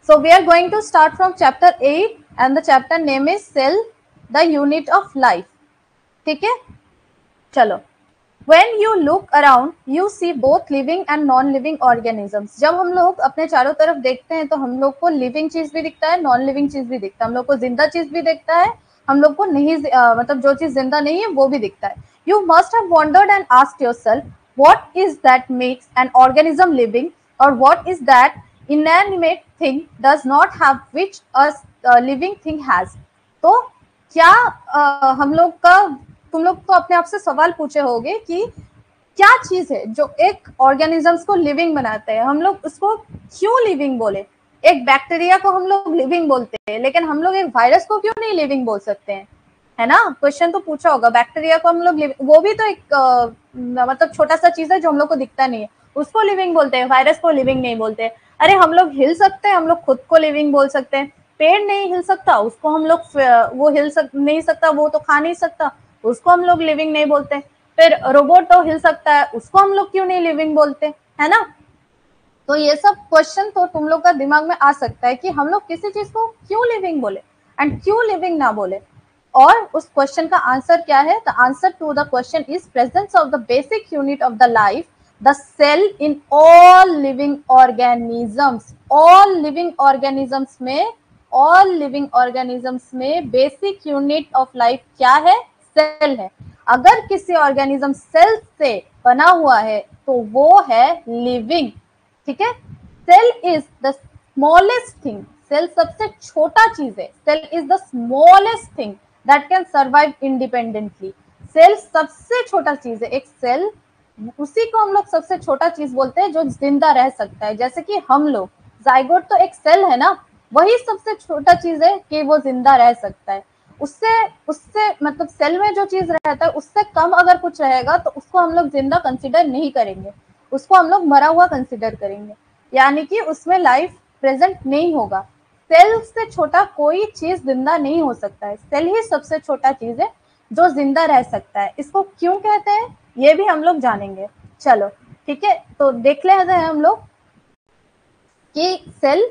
So we are going to start from chapter 8 and the chapter name is cell, the unit of life. ठीक है, चलो. When you look around, you see both living and non-living organisms. जब हम लोग अपने चारों तरफ देखते हैं तो हम लोग को लिविंग चीज भी दिखता है, नॉन लिविंग चीज भी दिखता है. हम लोग को जिंदा चीज भी दिखता है, हम लोग को नहीं मतलब जो चीज जिंदा नहीं है वो भी दिखता है. You must have wondered and asked yourself, what is that makes an organism living, or what is that inanimate thing does not have which a living thing has. तो क्या हम लोग का, तुम लोग तो अपने आप से सवाल पूछे होंगे कि क्या चीज है जो एक ऑर्गेनिजम्स को लिविंग बनाते हैं. हम लोग उसको क्यों लिविंग बोले. एक बैक्टीरिया को हम लोग लिविंग बोलते हैं, लेकिन हम लोग एक वायरस को क्यों नहीं लिविंग बोल सकते हैं, है ना. क्वेश्चन तो पूछा होगा. बैक्टीरिया को हम लोग वो भी तो एक मतलब छोटा सा चीज है जो हम लोग को दिखता नहीं है, उसको लिविंग बोलते हैं. वायरस को लिविंग नहीं बोलते. अरे हम लोग हिल सकते हैं, हम लोग खुद को लिविंग बोल सकते हैं. पेड़ नहीं हिल सकता, उसको हम लोग वो नहीं सकता, वो तो खा नहीं सकता, उसको हम लोग लिविंग नहीं बोलते. फिर रोबोट तो हिल सकता है, उसको हम लोग क्यों नहीं लिविंग बोलते, है ना. तो ये सब क्वेश्चन तो तुम लोग का दिमाग में आ सकता है कि हम लोग किसी चीज को क्यों लिविंग बोले एंड क्यों लिविंग ना बोले. और उस क्वेश्चन का आंसर क्या है. The answer to the question is presence of the basic unit of the life, the cell, in all living organisms. All living organisms में बेसिक यूनिट ऑफ लाइफ क्या है, सेल है. अगर किसी ऑर्गेनिज्म सेल से बना हुआ है तो वो है लिविंग. ठीक है. Cell is the smallest thing. Cell सबसे छोटा चीज है. Cell is the smallest thing that can survive independently. Cell सबसे छोटा चीज है. एक सेल, उसी को हम लोग सबसे छोटा चीज बोलते हैं जो जिंदा रह सकता है. जैसे कि हम लोग, जाइगोट तो एक सेल है ना, वही सबसे छोटा चीज है कि वो जिंदा रह सकता है. उससे मतलब सेल में जो चीज रहता है उससे कम अगर कुछ रहेगा तो उसको हम लोग जिंदा कंसिडर नहीं करेंगे, उसको हम लोग मरा हुआ कंसिडर करेंगे, यानी कि उसमें लाइफ प्रेजेंट नहीं होगा. सेल से छोटा कोई चीज जिंदा नहीं हो सकता है. सेल ही सबसे छोटा चीज है जो जिंदा रह सकता है. इसको क्यों कहते हैं ये भी हम लोग जानेंगे. चलो ठीक है, तो देख लेते हैं हम लोग कि सेल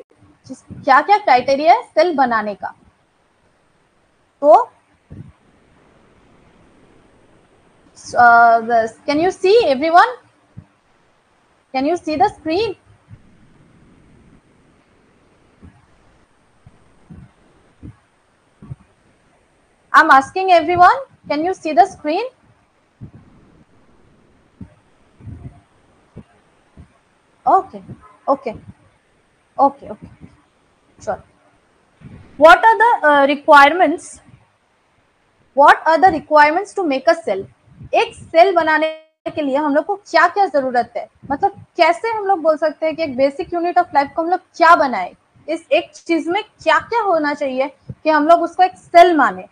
क्या क्या क्राइटेरिया है सेल बनाने का. तो can you see everyone? Can you see the screen? I'm asking everyone, can you see the screen? Okay. Sure. What are the requirements? What are the requirements to make a cell? एक cell बनाने के लिए हम लोग को क्या क्या जरूरत है, मतलब कैसे हम लोग बोल सकते हैं कि एक बेसिक यूनिट ऑफ लाइफ को हम लोग क्या बनाए. इस एक चीज में क्या क्या होना चाहिए कि हम लोग उसको एक सेल माने.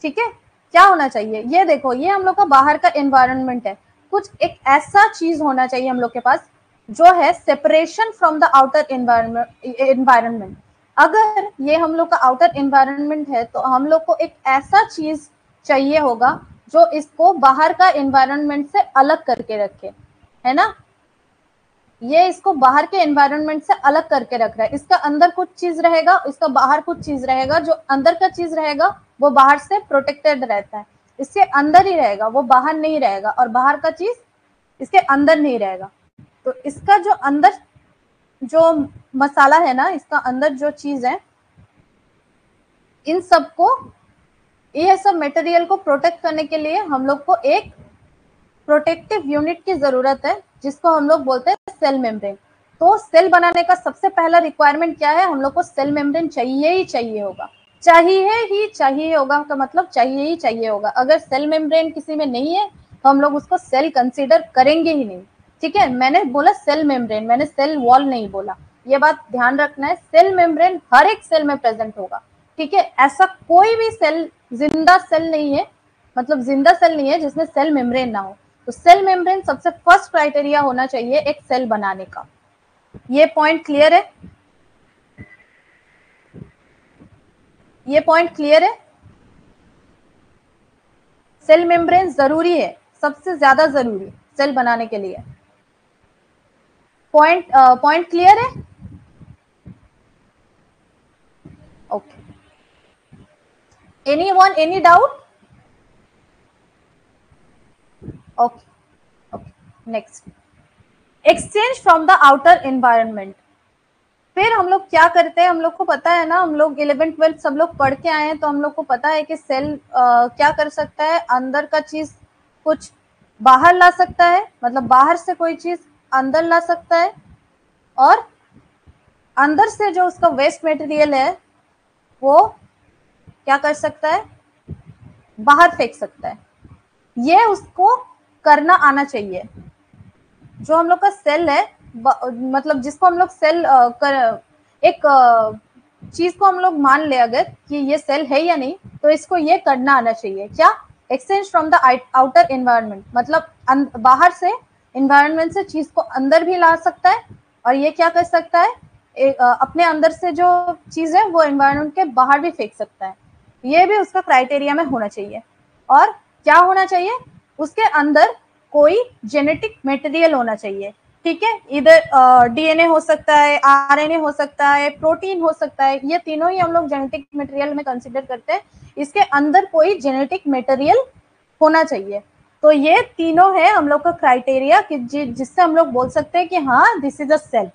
ठीक है, क्या होना चाहिए. ये देखो, ये हम लोग का बाहर का एनवायरनमेंट है. कुछ एक ऐसा चीज होना चाहिए हम लोग के पास जो है separation from the outer environment. अगर ये हम लोग का आउटर एनवायरनमेंट है तो हम लोग को एक ऐसा चीज चाहिए होगा जो इसको बाहर का एनवायरनमेंट से अलग करके रखे, है ना. ये इसको बाहर के एनवायरनमेंट से अलग करके रख रहा है. इसका अंदर कुछ चीज रहेगा, इसका बाहर कुछ चीज रहेगा. जो अंदर का चीज रहेगा वो बाहर से प्रोटेक्टेड रहता है, इसके अंदर ही रहेगा, वो बाहर नहीं रहेगा. और बाहर का चीज इसके अंदर नहीं रहेगा. तो इसका जो अंदर जो मसाला है ना, इसका अंदर जो चीज है, इन सबको, ये सब मटेरियल को प्रोटेक्ट करने के लिए हम लोग को एक प्रोटेक्टिव यूनिट की जरूरत है जिसको हम लोग बोलते हैं सेल मेम्ब्रेन. तो सेल बनाने का सबसे पहला रिक्वायरमेंट क्या है, हम लोग को सेल मेम्ब्रेन चाहिए ही चाहिए होगा. चाहिए होगा का मतलब चाहिए ही चाहिए होगा. अगर सेल मेम्ब्रेन किसी में नहीं है तो हम लोग उसको सेल कंसीडर करेंगे ही नहीं. ठीक है, मैंने बोला सेल मेम्ब्रेन, मैंने सेल वॉल नहीं बोला. ये बात ध्यान रखना है. सेल मेम्ब्रेन हर एक सेल में प्रेजेंट होगा. ठीक है, ऐसा कोई भी सेल जिंदा सेल नहीं है, मतलब जिंदा सेल नहीं है जिसमें सेल मेम्ब्रेन ना हो. तो सेल मेम्ब्रेन सबसे फर्स्ट क्राइटेरिया होना चाहिए एक सेल बनाने का. ये पॉइंट क्लियर है. ये पॉइंट क्लियर है. सेल मेम्ब्रेन जरूरी है, सबसे ज्यादा जरूरी सेल बनाने के लिए. पॉइंट क्लियर है. Okay. Anyone, any doubt? Okay. Okay. Next. Exchange from the outer environment. फिर हम लोग क्या करते हैं, हम लोग को पता है ना, हम लोग 11th 12th सब लोग पढ़ के आए हैं, तो हम लोग को पता है कि सेल क्या कर सकता है, अंदर का चीज कुछ बाहर ला सकता है, मतलब बाहर से कोई चीज अंदर ला सकता है, और अंदर से जो उसका वेस्ट मटेरियल है वो क्या कर सकता है, बाहर फेंक सकता है। ये उसको करना आना चाहिए। जो हम लोग का सेल है, मतलब जिसको हम लोग सेल एक चीज को हम लोग मान ले अगर कि ये सेल है या नहीं, तो इसको ये करना आना चाहिए। क्या? Exchange from the outer environment, मतलब बाहर से एनवायरनमेंट से चीज को अंदर भी ला सकता है, और ये क्या कर सकता है, अपने अंदर से जो चीज है वो एनवायरनमेंट के बाहर भी फेंक सकता है। ये भी उसका क्राइटेरिया में होना चाहिए। और क्या होना चाहिए, उसके अंदर कोई जेनेटिक मटेरियल होना चाहिए। ठीक है, इधर डीएनए हो सकता है, आरएनए हो सकता है, प्रोटीन हो सकता है, ये तीनों ही हम लोग जेनेटिक मटेरियल में कंसीडर करते हैं। इसके अंदर कोई जेनेटिक मटेरियल होना चाहिए। तो ये तीनों है हम लोग का क्राइटेरिया कि जिससे हम लोग बोल सकते हैं कि हाँ दिस इज अ सेल।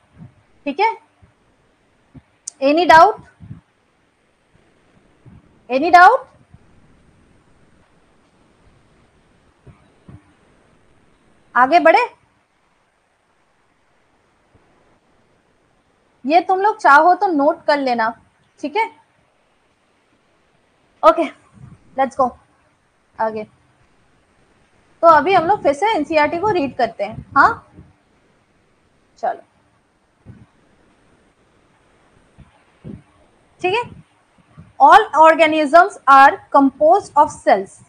ठीक है, एनी डाउट? Any doubt? आगे बढ़े? ये तुम लोग चाहो तो नोट कर लेना। ठीक है, ओके, लेट्स गो आगे। तो अभी हम लोग फिर से एनसीईआरटी को रीड करते हैं। हाँ, चलो ठीक है। All organisms are compose of cells.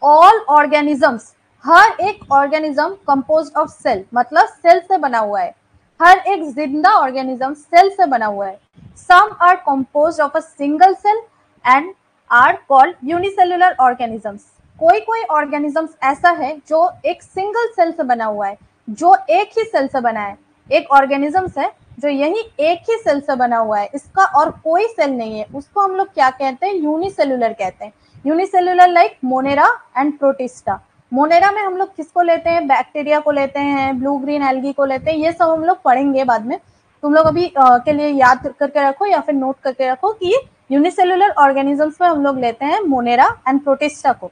All organisms, हर एक ऑर्गेनिज्म कंपोज ऑफ सेल, मतलब सेल से बना हुआ है। हर एक जिंदा ऑर्गेनिज्म सेल से बना हुआ है। Some are compose of a single cell and are called unicellular organisms. कोई कोई ऑर्गेनिजम्स ऐसा है जो एक सिंगल सेल से बना हुआ है, जो एक ही सेल से बना है। एक ऑर्गेनिजम्स है जो यही एक ही सेल से बना हुआ है, इसका और कोई सेल नहीं है, उसको हम लोग क्या कहते हैं, यूनिसेल्युलर कहते हैं। Unicellular like Monera and protista. Monera में हम लोग किसको लेते हैं, बैक्टीरिया को लेते हैं, ब्लू ग्रीन एल्गी को लेते हैं, ये सब हम लोग पढ़ेंगे बाद में। तुम लोग अभी के लिए याद करके रखो या फिर नोट करके रखो कि यूनिसेल्युलर ऑर्गेनिजम्स में हम लोग लेते हैं मोनेरा एंड प्रोटिस्टा को।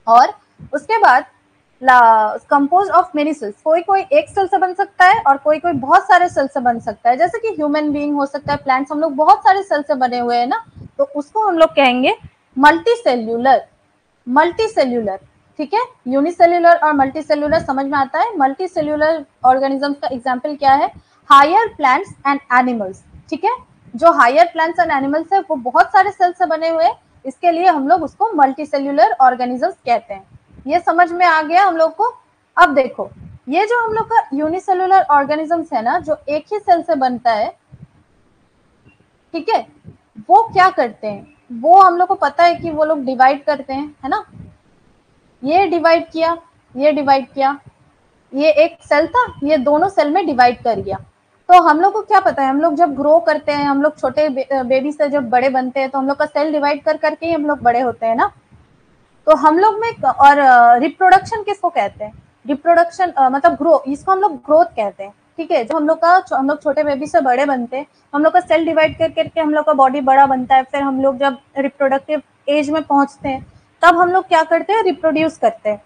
और उसके बाद कंपोज ऑफ मेनी सेल्स, कोई कोई एक सेल से बन सकता है और कोई कोई बहुत सारे सेल से बन सकता है, जैसे कि ह्यूमन बीइंग हो सकता है, प्लांट्स, हम लोग बहुत सारे सेल से बने हुए हैं ना, तो उसको हम लोग कहेंगे मल्टी सेल्यूलर। मल्टी सेल्यूलर, ठीक है। यूनिसेल्यूलर और मल्टी सेल्यूलर समझ में आता है। मल्टी सेल्यूलर ऑर्गेनिज्म का एग्जाम्पल क्या है, हायर प्लांट्स एंड एनिमल्स। ठीक है, जो हायर प्लांट्स एंड एनिमल्स है वो बहुत सारे सेल से बने हुए हैं, इसके लिए हम लोग उसको मल्टी सेल्यूलर ऑर्गेनिजम्स कहते हैं। ये समझ में आ गया हम लोग को। अब देखो, ये जो हम लोग का यूनिसेल्युलर ऑर्गेनिजम्स है ना, जो एक ही सेल से बनता है, ठीक है, वो क्या करते हैं, वो हम लोग को पता है कि वो लोग डिवाइड करते हैं, है ना। ये डिवाइड किया, ये डिवाइड किया, ये एक सेल था, ये दोनों सेल में डिवाइड कर गया। तो हम लोग को क्या पता है, हम लोग जब ग्रो करते हैं, हम लोग छोटे बेबी से जब बड़े बनते हैं, तो हम लोग का सेल डिवाइड कर करके ही हम लोग बड़े होते हैं ना। तो हम लोग में, और रिप्रोडक्शन किसको कहते हैं, रिप्रोडक्शन मतलब ग्रो, इसको हम लोग ग्रोथ कहते हैं। ठीक है, जब हम लोग छोटे बेबी से बड़े बनते हैं, हम लोग का सेल डिवाइड कर करके हम लोग का बॉडी बड़ा बनता है, फिर हम लोग जब रिप्रोडक्टिव एज में पहुंचते हैं, तब हम लोग क्या करते हैं, रिप्रोड्यूस करते हैं।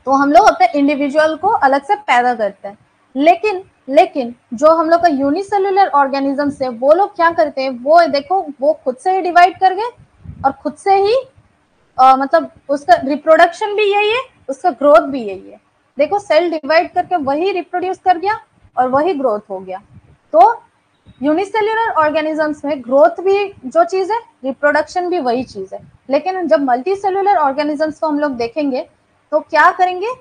तो हम लोग अपने इंडिविजुअल को अलग से पैदा करते हैं। लेकिन लेकिन जो हम लोग का यूनिसेल्युलर ऑर्गेनिजम्स है, वो लोग क्या करते हैं, वो देखो, वो खुद से ही डिवाइड कर गए और खुद से ही मतलब उसका रिप्रोडक्शन भी यही है, उसका ग्रोथ भी यही है। देखो, सेल डिवाइड करके वही रिप्रोड्यूस कर गया और वही ग्रोथ हो गया। तो यूनिसेल्युलर ऑर्गेनिजम्स में ग्रोथ भी जो चीज है, रिप्रोडक्शन भी वही चीज है। लेकिन जब मल्टी सेल्युलर ऑर्गेनिजम्स को हम लोग देखेंगे तो क्या करेंगे,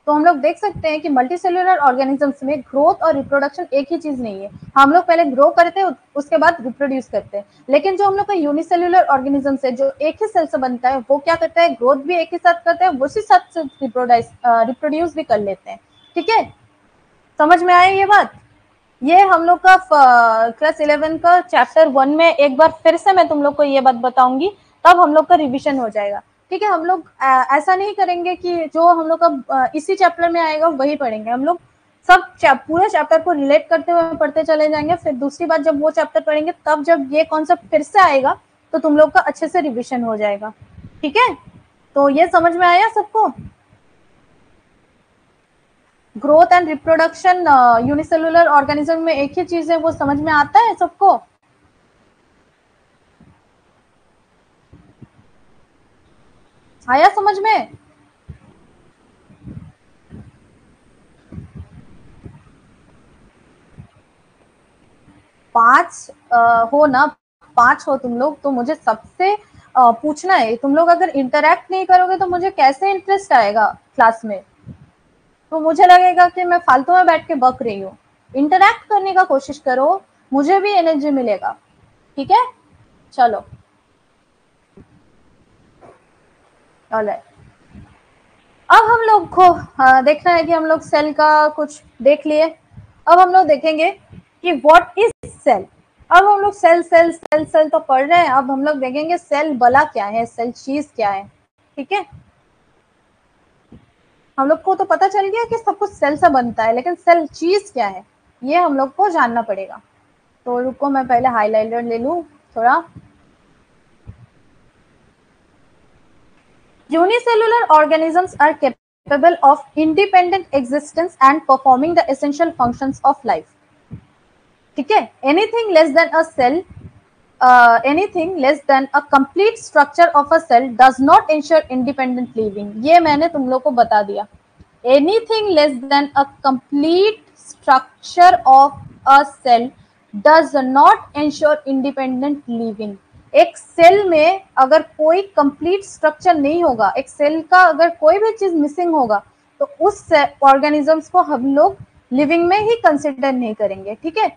तो हम लोग देख सकते हैं कि मल्टी सेल्युलर ऑर्गेनिजम्स में ग्रोथ और रिप्रोडक्शन एक ही चीज नहीं है। हम लोग पहले ग्रो करते हैं, उसके बाद रिप्रोड्यूस करते हैं। लेकिन जो हम लोग का यूनिसेल्युलर ऑर्गेनिजम्स है, जो एक ही सेल से बनता है, वो क्या करता है, ग्रोथ भी एक ही साथ करते हैं, उसी साथ रिप्रोड्यूस भी कर लेते हैं। ठीक है, समझ में आया ये बात? ये हम लोग का क्लास 11 का चैप्टर 1 में एक बार फिर से मैं तुम लोग को ये बात बताऊंगी, तब हम लोग का रिवीजन हो जाएगा। ठीक है, हम लोग ऐसा नहीं करेंगे कि जो हम लोग का इसी चैप्टर में आएगा वही पढ़ेंगे। हम लोग सब पूरे चैप्टर को रिलेट करते हुए पढ़ते चले जाएंगे। फिर दूसरी बार जब वो चैप्टर पढ़ेंगे, तब जब ये कॉन्सेप्ट फिर से आएगा तो तुम लोग का अच्छे से रिवीजन हो जाएगा। ठीक है, तो ये समझ में आया सबको? Growth and reproduction unicellular organism में एक ही चीज है, वो समझ में आता है सबको? आया समझ में? पांच हो ना, पांच हो तुम लोग, तो मुझे सबसे पूछना है। तुम लोग अगर इंटरेक्ट नहीं करोगे तो मुझे कैसे इंटरेस्ट आएगा क्लास में? तो मुझे लगेगा कि मैं फालतू में बैठ के बक रही हूँ। इंटरेक्ट करने का कोशिश करो, मुझे भी एनर्जी मिलेगा। ठीक है, चलो। ऑलराइट, अब हम लोग को देखना है कि हम लोग सेल का कुछ देख लिए। अब हम लोग देखेंगे कि व्हाट इज सेल। अब हम लोग सेल सेल सेल सेल तो पढ़ रहे हैं, अब हम लोग देखेंगे सेल भला क्या है, सेल चीज क्या है। ठीक है, हम लोग को तो पता चल गया कि सब कुछ सेल से बनता है, लेकिन सेल चीज क्या है ये हम लोग को जानना पड़ेगा। तो रुको, मैं पहले हाईलाइटर ले लूं थोड़ा। Unicellular organisms are capable of independent existence and performing the essential functions of life. ठीक है, anything less than a complete structure of a cell does not ensure independent living. ये मैंने तुम लोग को बता दिया। Anything less than a complete structure of a cell does not ensure independent living. एक सेल में अगर कोई कंप्लीट स्ट्रक्चर नहीं होगा, एक सेल का अगर कोई भी चीज मिसिंग होगा, तो उस ऑर्गेनिजम्स को हम लोग लिविंग में ही कंसिडर नहीं करेंगे। ठीक है,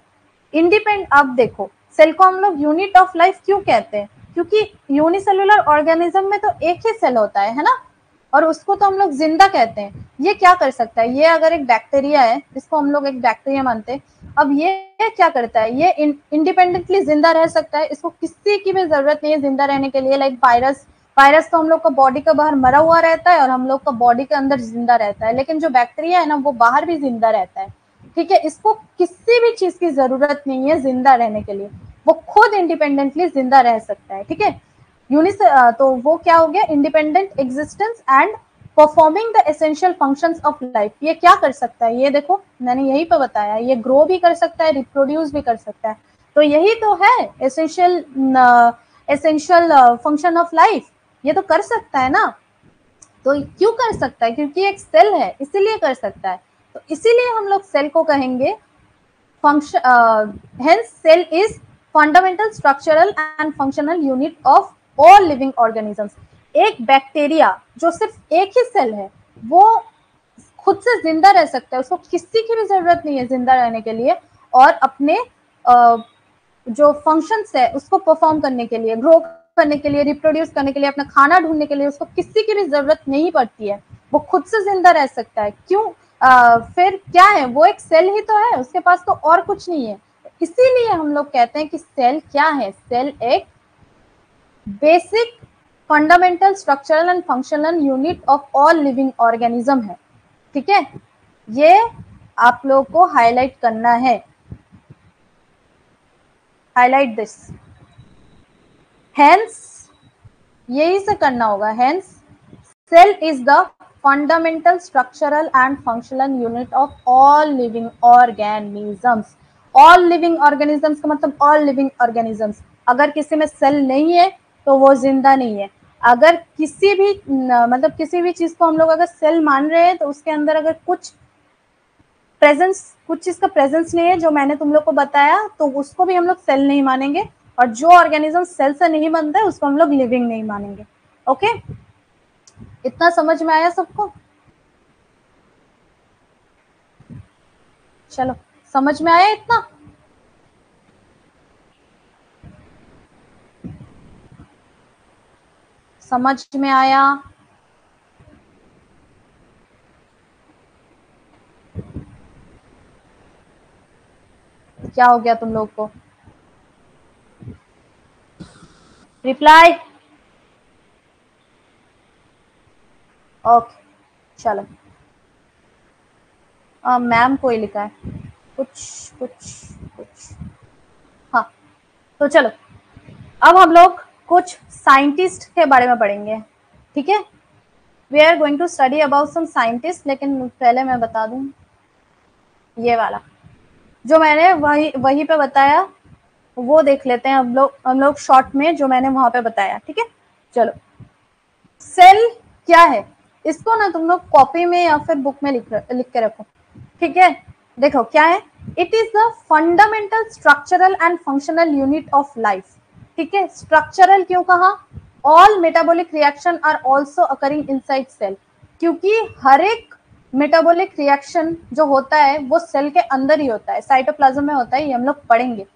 इंडिपेंड। अब देखो, सेल को हम लोग यूनिट ऑफ लाइफ क्यों कहते हैं? क्योंकि यूनिसेलुलर ऑर्गेनिज्म में तो एक ही सेल होता है ना, और उसको तो हम लोग जिंदा कहते हैं। ये क्या कर सकता है? ये अगर एक बैक्टीरिया है, इसको हम लोग एक बैक्टीरिया मानते हैं। अब ये क्या करता है? ये इंडिपेंडेंटली जिंदा रह सकता है, इसको किसी की भी जरूरत नहीं है जिंदा रहने के लिए। लाइक वायरस, वायरस तो हम लोग का बॉडी का बाहर मरा हुआ रहता है और हम लोग का बॉडी के अंदर जिंदा रहता है, लेकिन जो बैक्टीरिया है ना, वो बाहर भी जिंदा रहता है। ठीक है, इसको किसी भी चीज की जरूरत नहीं है जिंदा रहने के लिए, वो खुद इंडिपेंडेंटली जिंदा रह सकता है। ठीक है, यूनिस तो वो क्या हो गया? Independent existence and performing the essential functions of life. ये क्या कर सकता है? ये देखो, मैंने यही पे बताया, ये ग्रो भी कर सकता है, रिप्रोड्यूस भी कर सकता है। तो यही तो है essential essential function of life. ये तो कर सकता है ना। तो क्यों कर सकता है? क्योंकि एक सेल है, इसीलिए कर सकता है। तो इसीलिए हम लोग सेल को कहेंगे function. Hence cell is fundamental structural and functional unit of all living organisms. एक बैक्टीरिया जो सिर्फ एक ही सेल है, वो खुद से जिंदा रह सकता है, उसको किसी की भी जरूरत नहीं है जिंदा रहने के लिए, और अपने जो फंक्शंस है उसको परफॉर्म करने के लिए, ग्रो करने के लिए, रिप्रोड्यूस करने के लिए, अपना खाना ढूंढने के लिए उसको किसी की भी जरूरत नहीं पड़ती है। वो खुद से जिंदा रह सकता है। क्यों? फिर क्या है? वो एक सेल ही तो है, उसके पास तो और कुछ नहीं है। इसीलिए हम लोग कहते हैं कि सेल क्या है? सेल एक basic fundamental structural and functional unit of all living organism है। ठीक है, ये आप लोग को हाईलाइट करना है। Highlight this. हेंस, यही से करना होगा। Hence cell is the fundamental structural and functional unit of all living organisms. All living organisms का मतलब ऑल लिविंग ऑर्गेनिजम्स। अगर किसी में सेल नहीं है तो वो जिंदा नहीं है। अगर किसी भी मतलब किसी भी चीज को हम लोग अगर सेल मान रहे हैं, तो उसके अंदर अगर कुछ चीज का प्रेजेंस नहीं है, जो मैंने तुम लोग को बताया, तो उसको भी हम लोग सेल नहीं मानेंगे। और जो ऑर्गेनिज्म सेल से नहीं बनता है उसको हम लोग लिविंग नहीं मानेंगे। ओके, इतना समझ में आया सबको? चलो, समझ में आया इतना? समझ में आया? क्या हो गया तुम लोग को? रिप्लाई। ओके चलो। मैम को ही लिखा है कुछ कुछ कुछ। हाँ तो चलो, अब हम लोग कुछ साइंटिस्ट के बारे में पढ़ेंगे, ठीक है? We are going to study about some scientist, लेकिन पहले मैं बता दूं ये वाला जो मैंने वही पे बताया, वो देख लेते हैं हम लोग शॉर्ट में जो मैंने वहां पे बताया, ठीक है? चलो, सेल क्या है इसको ना तुम लोग कॉपी में या फिर बुक में लिख के रखो, ठीक है? देखो क्या है, it is the fundamental structural and functional unit of life, ठीक है? स्ट्रक्चरल क्यों कहा? All metabolic reaction are also occurring inside cell, क्योंकि हर एक मेटाबॉलिक रिएक्शन जो होता है वो सेल के अंदर ही होता है, साइटोप्लाज्म में होता है, ये हम लोग पढ़ेंगे,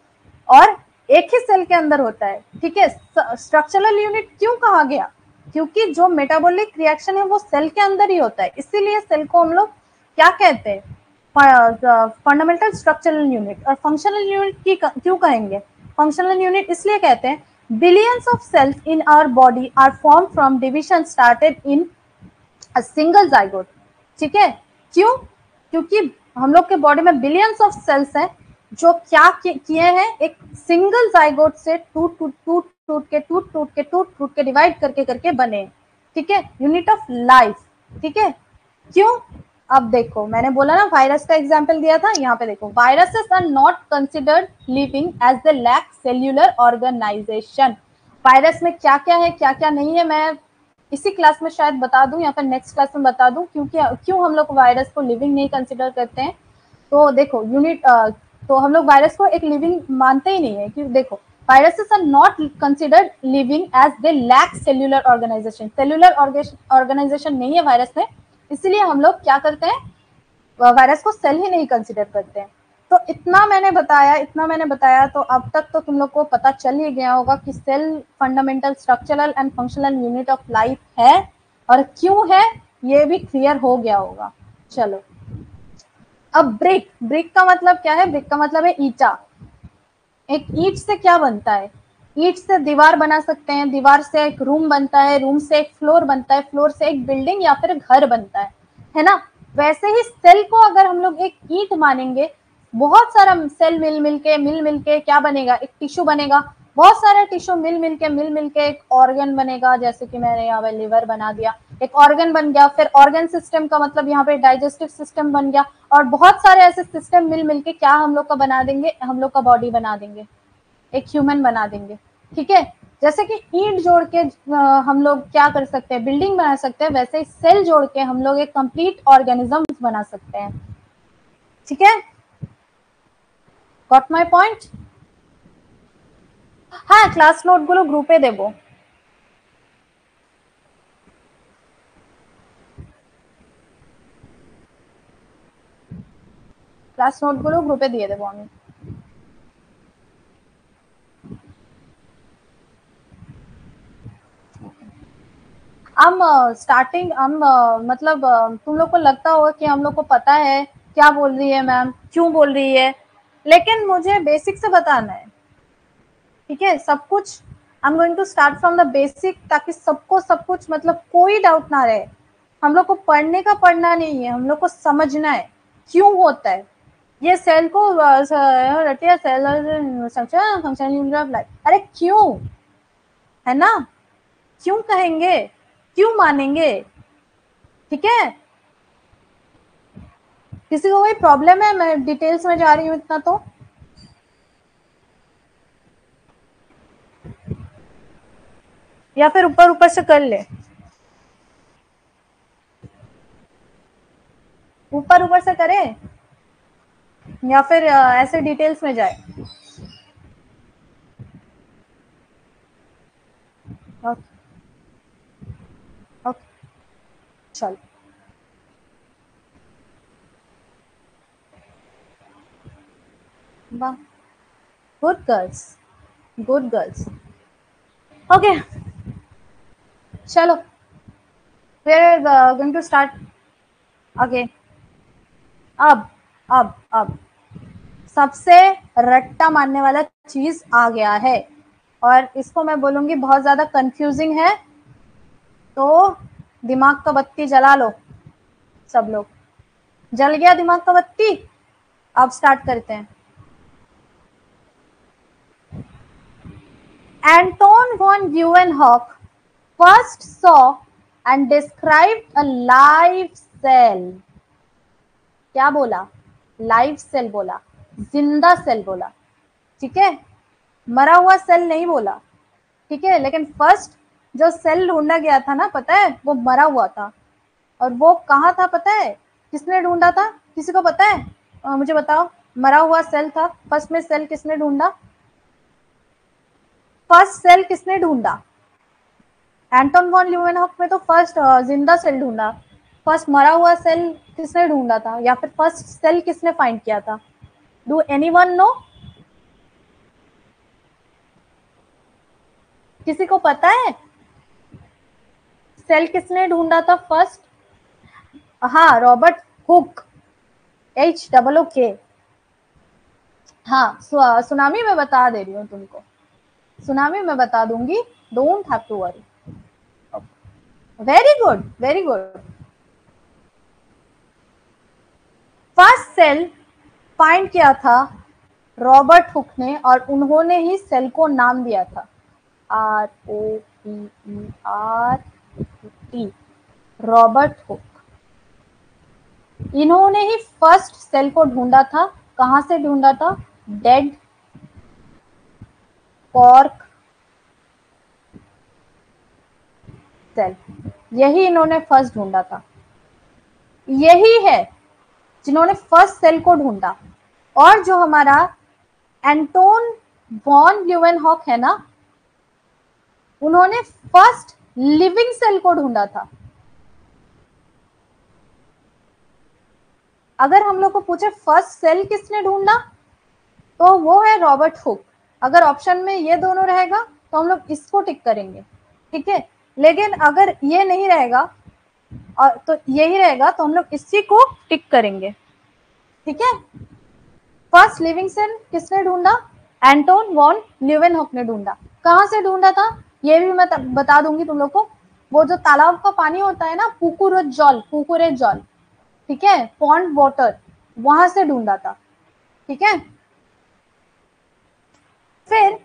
और एक ही सेल के अंदर होता है, ठीक है? स्ट्रक्चरल यूनिट क्यों कहा गया? क्योंकि जो मेटाबॉलिक रिएक्शन है वो सेल के अंदर ही होता है, इसीलिए सेल को हम लोग क्या कहते हैं? Fundamental structural unit. और फंक्शनल यूनिट की क्यों कहेंगे? फंक्शनल यूनिट इसलिए कहते हैं, billions of cells in our body are form from division started in a single zygote, ठीक है? क्यों? क्योंकि हम लोग के बॉडी में बिलियंस ऑफ सेल्स हैं जो क्या किए हैं, एक सिंगल जाइगोट से टूट टूट के डिवाइड करके करके बने, ठीक है? यूनिट ऑफ लाइफ, ठीक है? क्यों? अब देखो, मैंने बोला ना वायरस का एग्जांपल दिया था, यहाँ पे देखो, viruses are not considered living as the lack cellular organization. Virus में क्या क्या है क्या क्या नहीं है मैं इसी क्लास में शायद बता दूं या फिर नेक्स्ट क्लास में बता दूं, क्योंकि क्यों हम लोग वायरस को लिविंग नहीं कंसिडर करते हैं। तो देखो तो हम लोग वायरस को एक लिविंग मानते ही नहीं है, क्योंकि देखो, viruses are not considered living as they lack cellular organization, cellular organization नहीं है वायरस में, इसलिए हम लोग क्या करते हैं, वायरस को सेल ही नहीं कंसिडर करते हैं। तो इतना मैंने बताया, तो अब तक तो तुम लोग को पता चल ही गया होगा कि cell fundamental structural and functional unit of life है, और क्यों है ये भी क्लियर हो गया होगा। चलो, अब ब्रिक का मतलब क्या है? ब्रिक का मतलब है ईटा। एक ईंट से क्या बनता है? ईंट से दीवार बना सकते हैं, दीवार से एक रूम बनता है, रूम से एक फ्लोर बनता है, फ्लोर से एक बिल्डिंग या फिर घर बनता है ना? वैसे ही सेल को अगर हम लोग एक ईंट मानेंगे, बहुत सारा सेल मिल मिल के क्या बनेगा? एक टिश्यू बनेगा, बहुत सारे टिश्यू मिल मिल के एक ऑर्गन बनेगा, जैसे कि मैंने यहाँ पे लिवर बना दिया, एक ऑर्गन बन गया। फिर ऑर्गन सिस्टम का मतलब यहाँ पे डाइजेस्टिव सिस्टम बन गया, और बहुत सारे ऐसे सिस्टम मिल के क्या हम लोग का बना देंगे? हम लोग का बॉडी बना देंगे, एक ह्यूमन बना देंगे, ठीक है? जैसे कि ईंट जोड़ के हम लोग क्या कर सकते हैं? बिल्डिंग बना सकते हैं, वैसे ही सेल जोड़ के हम लोग एक कंप्लीट ऑर्गेनिज्म बना सकते हैं, ठीक है? Got my point? हाँ, ক্লাস নোটগুলো গ্রুপে দেব। ক্লাস নোটগুলো গ্রুপে দিয়ে দেব আমি। हम स्टार्टिंग हम मतलब तुम लोग को लगता होगा कि हम लोग को पता है क्या बोल रही है मैम, क्यों बोल रही है, लेकिन मुझे बेसिक से बताना है, ठीक है? सब कुछ I am going to start from the basic, ताकि सबको सब कुछ मतलब कोई डाउट ना रहे। हम लोग को पढ़ने का पढ़ना नहीं है, हम लोग को समझना है क्यों होता है ये सेल को रटिया cell function unit of life. अरे क्यों, है ना? क्यों कहेंगे, क्यों मानेंगे, ठीक है? किसी को कोई प्रॉब्लम है? मैं डिटेल्स में जा रही हूँ इतना तो। या फिर ऊपर ऊपर से कर ले, ऊपर ऊपर से करे, या फिर ऐसे डिटेल्स में जाए? ओके ओके चल, वाह, good girls, good girls. Okay चलो, we are going to start again. अब अब सबसे रट्टा मारने वाला चीज आ गया है, और इसको मैं बोलूंगी बहुत ज्यादा कंफ्यूजिंग है, तो दिमाग का बत्ती जला लो सब लोग। जल गया दिमाग का बत्ती? अब स्टार्ट करते हैं। Anton von Leeuwenhoek first saw and described a live cell. क्या बोला? लाइव सेल बोला, जिंदा सेल बोला, ठीक है, मरा हुआ सेल नहीं बोला, ठीक है। लेकिन फर्स्ट जो सेल ढूंढा गया था ना, पता है, वो मरा हुआ था। और वो कहाँ था पता है? किसने ढूंढा था? किसी को पता है? मुझे बताओ। मरा हुआ सेल था, फर्स्ट में सेल किसने ढूंढा? फर्स्ट सेल किसने ढूंढा? एंटोन वॉन ल्यूवेनहॉक में तो फर्स्ट जिंदा सेल ढूंढा, फर्स्ट मरा हुआ सेल किसने ढूंढा था, या फिर फर्स्ट सेल किसने फाइंड किया था? Do anyone know? किसी को पता है सेल किसने ढूंढा था फर्स्ट? हाँ, रॉबर्ट हुक, HOOK। हाँ, सुनामी में बता दे रही हूँ तुमको, सुनामी में बता दूंगी, don't have to worry. Very good, very good. First cell find किया था रॉबर्ट हुक ने, और उन्होंने ही सेल को नाम दिया था, ROBERT, रॉबर्ट हुक। इन्होंने ही फर्स्ट सेल को ढूंढा था। कहां से ढूंढा था? डेड कॉर्क सेल, यही इन्होंने फर्स्ट ढूंढा था। यही है जिन्होंने फर्स्ट सेल को ढूंढा। और जो हमारा एंटोन वॉन ल्यूवेनहॉक है ना, उन्होंने फर्स्ट लिविंग सेल को ढूंढा था। अगर हम लोग को पूछे फर्स्ट सेल किसने ढूंढा, तो वो है रॉबर्ट हुक। अगर ऑप्शन में ये दोनों रहेगा तो हम लोग इसको टिक करेंगे, ठीक है। लेकिन अगर ये नहीं रहेगा और तो यही रहेगा, तो हम लोग इसी को टिक करेंगे, ठीक है। फर्स्ट लिविंग सेल किसने ढूंढा? एंटोन वॉन ल्यूवेनहॉक ने ढूंढा। कहां से ढूंढा था ये भी मैं बता दूंगी तुम लोग को। वो जो तालाब का पानी होता है ना, पुकुरे जल, ठीक है, पॉन्ड वाटर, वहां से ढूंढा था, ठीक है। फिर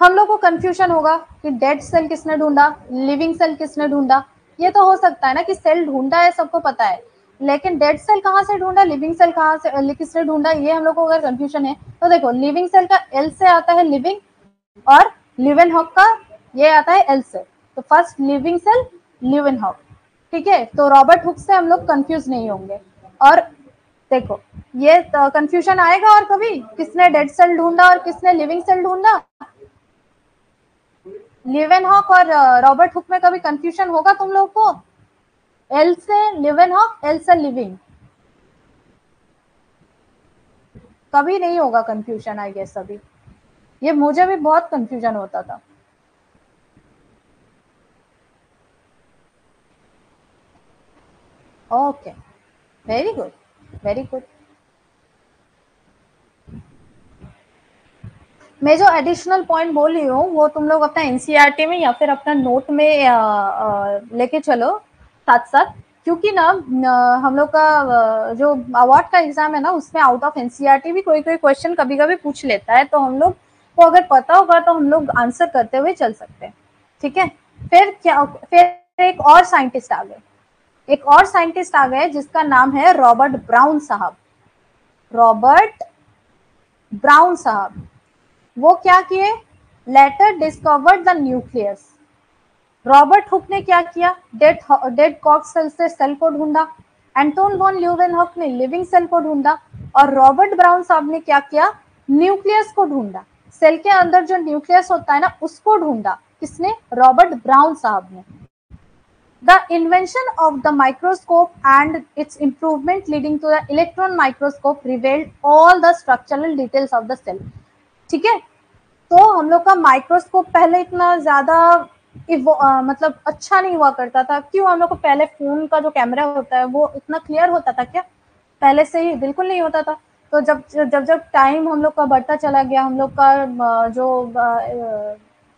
हम लोग को कंफ्यूजन होगा कि डेड सेल किसने ढूंढा, लिविंग सेल किसने ढूंढा। ये तो हो सकता है ना कि सेल ढूंढा है, सबको पता है, लेकिन डेड सेल कहाँ से ढूंढा, लिविंग सेल कहाँ से किसने ढूंढा, ये हम लोग को अगर कंफ्यूजन है तो देखो, लिविंग सेल का एल से आता है लिविंग, और ल्यूवेनहॉक का ये आता है एल से, तो फर्स्ट लिविंग सेल ल्यूवेनहॉक, ठीक है। तो रॉबर्ट हुक से हम लोग कंफ्यूज नहीं होंगे। और देखो, ये कंफ्यूजन आएगा और कभी किसने डेड सेल ढूंढा और किसने लिविंग सेल ढूंढा, ल्यूवेनहॉक और रॉबर्ट हुक में कभी कंफ्यूजन होगा तुम लोग को? एल से ल्यूवेनहॉक, एल से लिविंग, कभी नहीं होगा कंफ्यूजन, आई गेस। अभी ये मुझे भी बहुत कंफ्यूजन होता था। Okay, very good, very good. मैं जो एडिशनल पॉइंट बोल रही हूँ वो तुम लोग अपना एनसीईआरटी में या फिर अपना नोट में लेके चलो साथ साथ, क्योंकि ना हम लोग का जो अवार्ड का एग्जाम है ना, उसमें आउट ऑफ एनसीईआरटी भी कोई कोई क्वेश्चन कभी कभी पूछ लेता है, तो हम लोग को अगर पता होगा तो हम लोग आंसर करते हुए चल सकते हैं, ठीक है। फिर एक और साइंटिस्ट आ गए, एक और साइंटिस्ट आ गए जिसका नाम है रॉबर्ट ब्राउन साहब। रॉबर्ट ब्राउन साहब, वो क्या किए? Later discovered the nucleus. Robert Hooke ने क्या किया? डेड कॉर्क सेल से सेल को ढूंढा। एंटोन वॉन ल्यूवेनहॉक ने लिविंग सेल को ढूंढा। और रॉबर्ट ब्राउन साहब ने क्या किया? न्यूक्लियस को ढूंढा। सेल के अंदर जो न्यूक्लियस होता है ना, उसको ढूंढा। किसने? रॉबर्ट ब्राउन साहब ने। The invention of the microscope and its improvement leading to the electron microscope revealed all the structural details of the cell. ठीक है, तो हम लोग का माइक्रोस्कोप पहले इतना ज्यादा मतलब अच्छा नहीं हुआ करता था। क्यों? हम लोग को पहले फोन का जो कैमरा होता है वो इतना क्लियर होता था क्या? पहले से ही बिल्कुल नहीं होता था। तो जब जब जब टाइम हम लोग का बढ़ता चला गया, हम लोग का जो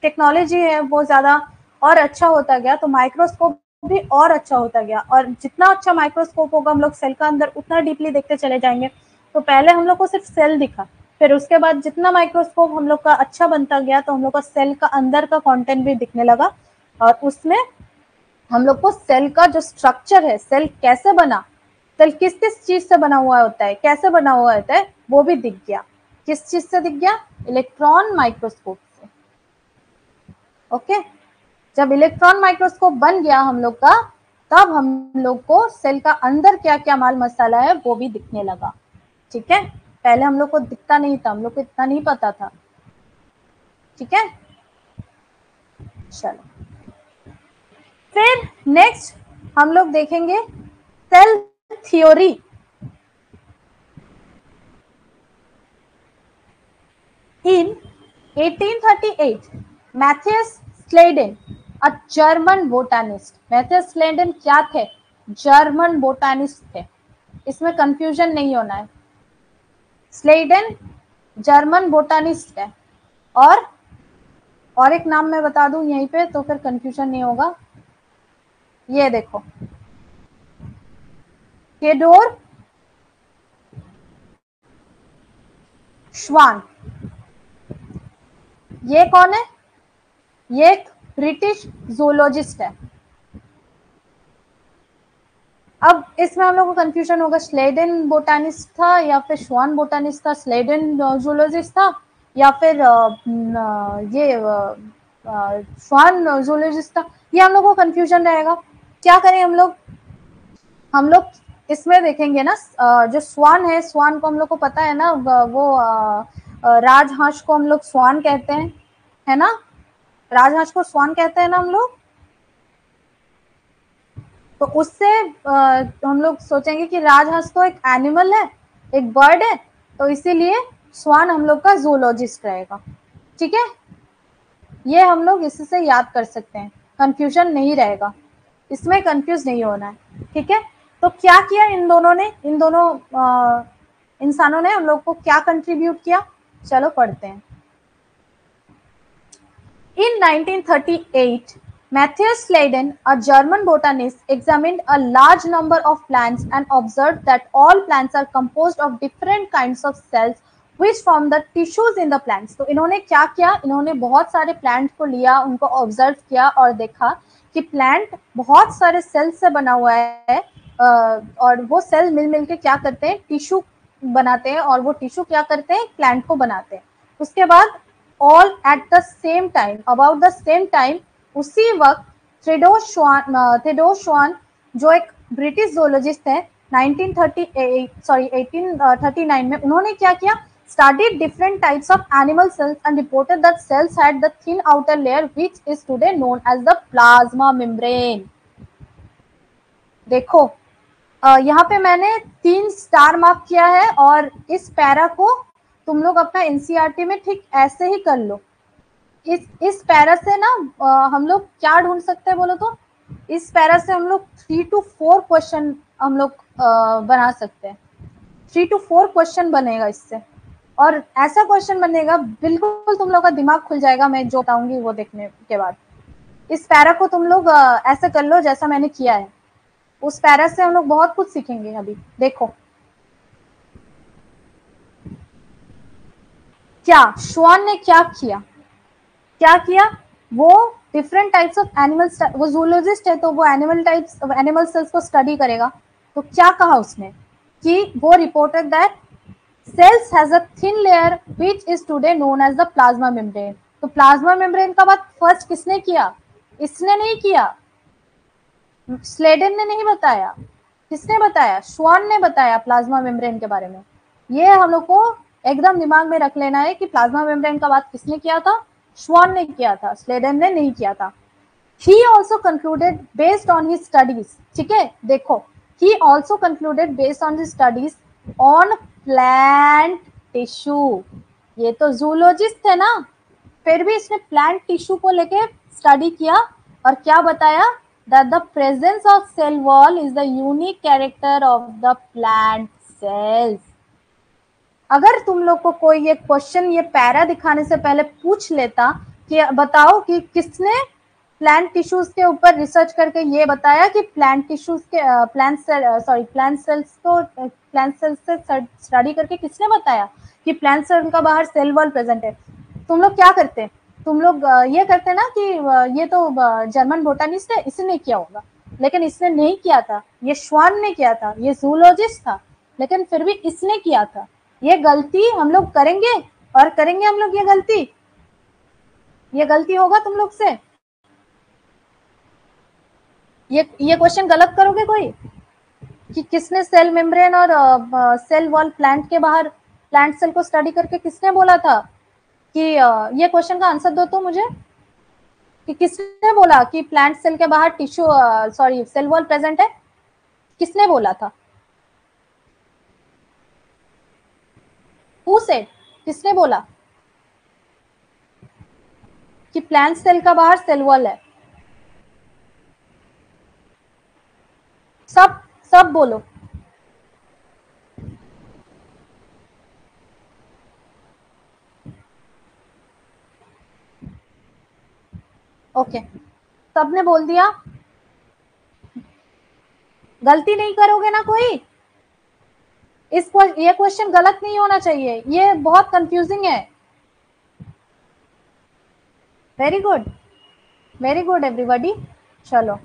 टेक्नोलॉजी है वो ज़्यादा और अच्छा होता गया, तो माइक्रोस्कोप भी और अच्छा होता गया। और जितना अच्छा माइक्रोस्कोप होगा, हम लोग सेल का अंदर उतना डीपली देखते चले जाएंगे। तो पहले हम लोग को सिर्फ सेल दिखा, फिर उसके बाद जितना माइक्रोस्कोप हम लोग का अच्छा बनता गया, तो हम लोग का सेल का अंदर का कंटेंट भी दिखने लगा, और उसमें हम लोग को सेल का जो स्ट्रक्चर है, सेल कैसे बना, सेल किस किस चीज से बना हुआ होता है, कैसे बना हुआ होता है, वो भी दिख गया। किस चीज से दिख गया? इलेक्ट्रॉन माइक्रोस्कोप से। ओके, जब इलेक्ट्रॉन माइक्रोस्कोप बन गया हम लोग का, तब हम लोग को सेल का अंदर क्या क्या माल मसाला है वो भी दिखने लगा। ठीक है, पहले हम लोग को दिखता नहीं था, हम लोग को इतना नहीं पता था। ठीक है, चलो फिर नेक्स्ट हम लोग देखेंगे cell theory. In 1838, Matthias Schleiden, a German botanist. Matthias Schleiden क्या थे? जर्मन बोटानिस्ट थे, इसमें कंफ्यूजन नहीं होना है। स्लेडन जर्मन बोटानिस्ट है, और एक नाम मैं बता दूं यहीं पे, तो फिर कंफ्यूजन नहीं होगा। ये देखो, थियोडोर श्वान। ये कौन है? ये एक ब्रिटिश जूलॉजिस्ट है। अब इसमें हम लोग को कंफ्यूजन होगा, स्लेडन बोटानिस्ट था या फिर श्वान बोटानिस्ट था, स्लेडन जूलॉजिस्ट था या फिर ये श्वान जूलॉजिस्ट था, ये हम लोग को कंफ्यूजन रहेगा। क्या करें हम लोग इसमें देखेंगे ना, जो स्वान है, स्वान को हम लोग को पता है ना, वो राजहंस को हम लोग स्वान कहते हैं, है ना, राजहंस को स्वान कहते हैं ना हम लोग। तो उससे हम लोग सोचेंगे कि राजहंस तो एक एनिमल है, एक बर्ड है, तो इसीलिए स्वान हम लोग का जूलॉजिस्ट रहेगा। ठीक है, ये हम लोग इससे याद कर सकते हैं, कंफ्यूजन नहीं रहेगा, इसमें कंफ्यूज नहीं होना है। ठीक है, तो क्या किया इन दोनों इंसानों ने हम लोग को क्या कंट्रीब्यूट किया, चलो पढ़ते हैं। In 1938, Matthias Schleiden, a German botanist, examined a large number of plants and observed that all plants are composed of different kinds of cells which form the tissues in the plants. तो इन्होंने क्या किया, इन्होंने बहुत सारे plant को लिया, उनको ऑब्जर्व किया और देखा कि प्लांट बहुत सारे सेल से बना हुआ है, और वो सेल मिल मिल के क्या करते हैं, टिश्यू बनाते हैं, और वो टिश्यू क्या करते हैं, प्लांट को बनाते हैं। उसके बाद all at the same time, about the same time, उसी वक्त थियोडोर श्वान जो एक ब्रिटिश जोलॉजिस्ट है, 1839 में, उन्होंने क्या किया, studied different types of animal cells and reported that cells had the thin outer layer which is today known as the plasma membrane. देखो, यहाँ पे मैंने 3 स्टार मार्क किया है, और इस पैरा को तुम लोग अपना एनसीईआरटी में ठीक ऐसे ही कर लो। इस पैरा से ना हम लोग क्या ढूंढ सकते हैं बोलो तो, इस पैरा से हम लोग 3 to 4 क्वेश्चन हम लोग बना सकते हैं। 3 to 4 क्वेश्चन बनेगा इससे, और ऐसा क्वेश्चन बनेगा बिल्कुल तुम लोग का दिमाग खुल जाएगा, मैं जो बताऊंगी वो देखने के बाद। इस पैरा को तुम लोग ऐसे कर लो जैसा मैंने किया है, उस पैरा से हम लोग बहुत कुछ सीखेंगे। अभी देखो क्या श्वान ने क्या किया, वो डिफरेंट टाइप्स ऑफ एनिमल्स, वो जूलॉजिस्ट है तो वो एनिमल सेल्स को स्टडी करेगा। तो क्या कहा उसने कि वो reported that cells has a thin layer which is today known as the plasma membrane. तो प्लाज्मा मेम्ब्रेन का बात फर्स्ट किसने किया, इसने नहीं किया, स्लेडन ने नहीं बताया, किसने बताया, श्वान ने बताया प्लाज्मा मेम्ब्रेन के बारे में। ये हम लोग को एकदम दिमाग में रख लेना है कि प्लाज्मा मेम्ब्रेन का बात किसने किया था, श्वान ने किया था, स्लेडन ने नहीं किया था। He also concluded based on his studies, ठीक है, देखो, he also concluded based on his studies on plant tissue। ये तो जूलॉजिस्ट है ना, फिर भी इसने प्लांट टिश्यू को लेके स्टडी किया, और क्या बताया, that the presence of cell wall is the unique character of the plant cells। अगर तुम लोग को कोई ये क्वेश्चन ये पैरा दिखाने से पहले पूछ लेता कि बताओ कि किसने प्लांट टिश्यूज के ऊपर रिसर्च करके ये बताया कि प्लांट टिश्यूज के प्लांट सेल्स से स्टडी करके किसने बताया कि प्लांट सेल का बाहर सेल वॉल प्रेजेंट है, तुम लोग क्या करते? तुम लोग ये करते ना कि ये तो जर्मन बोटानिस्ट है, इसने किया होगा, लेकिन इसने नहीं किया था, ये श्वान ने किया था, ये जूलॉजिस्ट था, लेकिन फिर भी इसने किया था। ये गलती हम लोग करेंगे और करेंगे हम लोग ये गलती होगा तुम लोग से। ये क्वेश्चन गलत करोगे कोई कि किसने सेल मेम्ब्रेन और सेल वॉल प्लांट के बाहर प्लांट सेल को स्टडी करके किसने बोला था कि ये क्वेश्चन का आंसर दो तो मुझे कि किसने बोला कि प्लांट सेल के बाहर टिश्यू सेल वॉल प्रेजेंट है, किसने बोला था? Who said? किसने बोला कि प्लांट सेल का बाहर सेल वॉल है? सब बोलो। ओके, सबने बोल दिया। गलती नहीं करोगे ना कोई? ये क्वेश्चन गलत नहीं होना चाहिए, ये बहुत कंफ्यूजिंग है। Very good everybody. चलो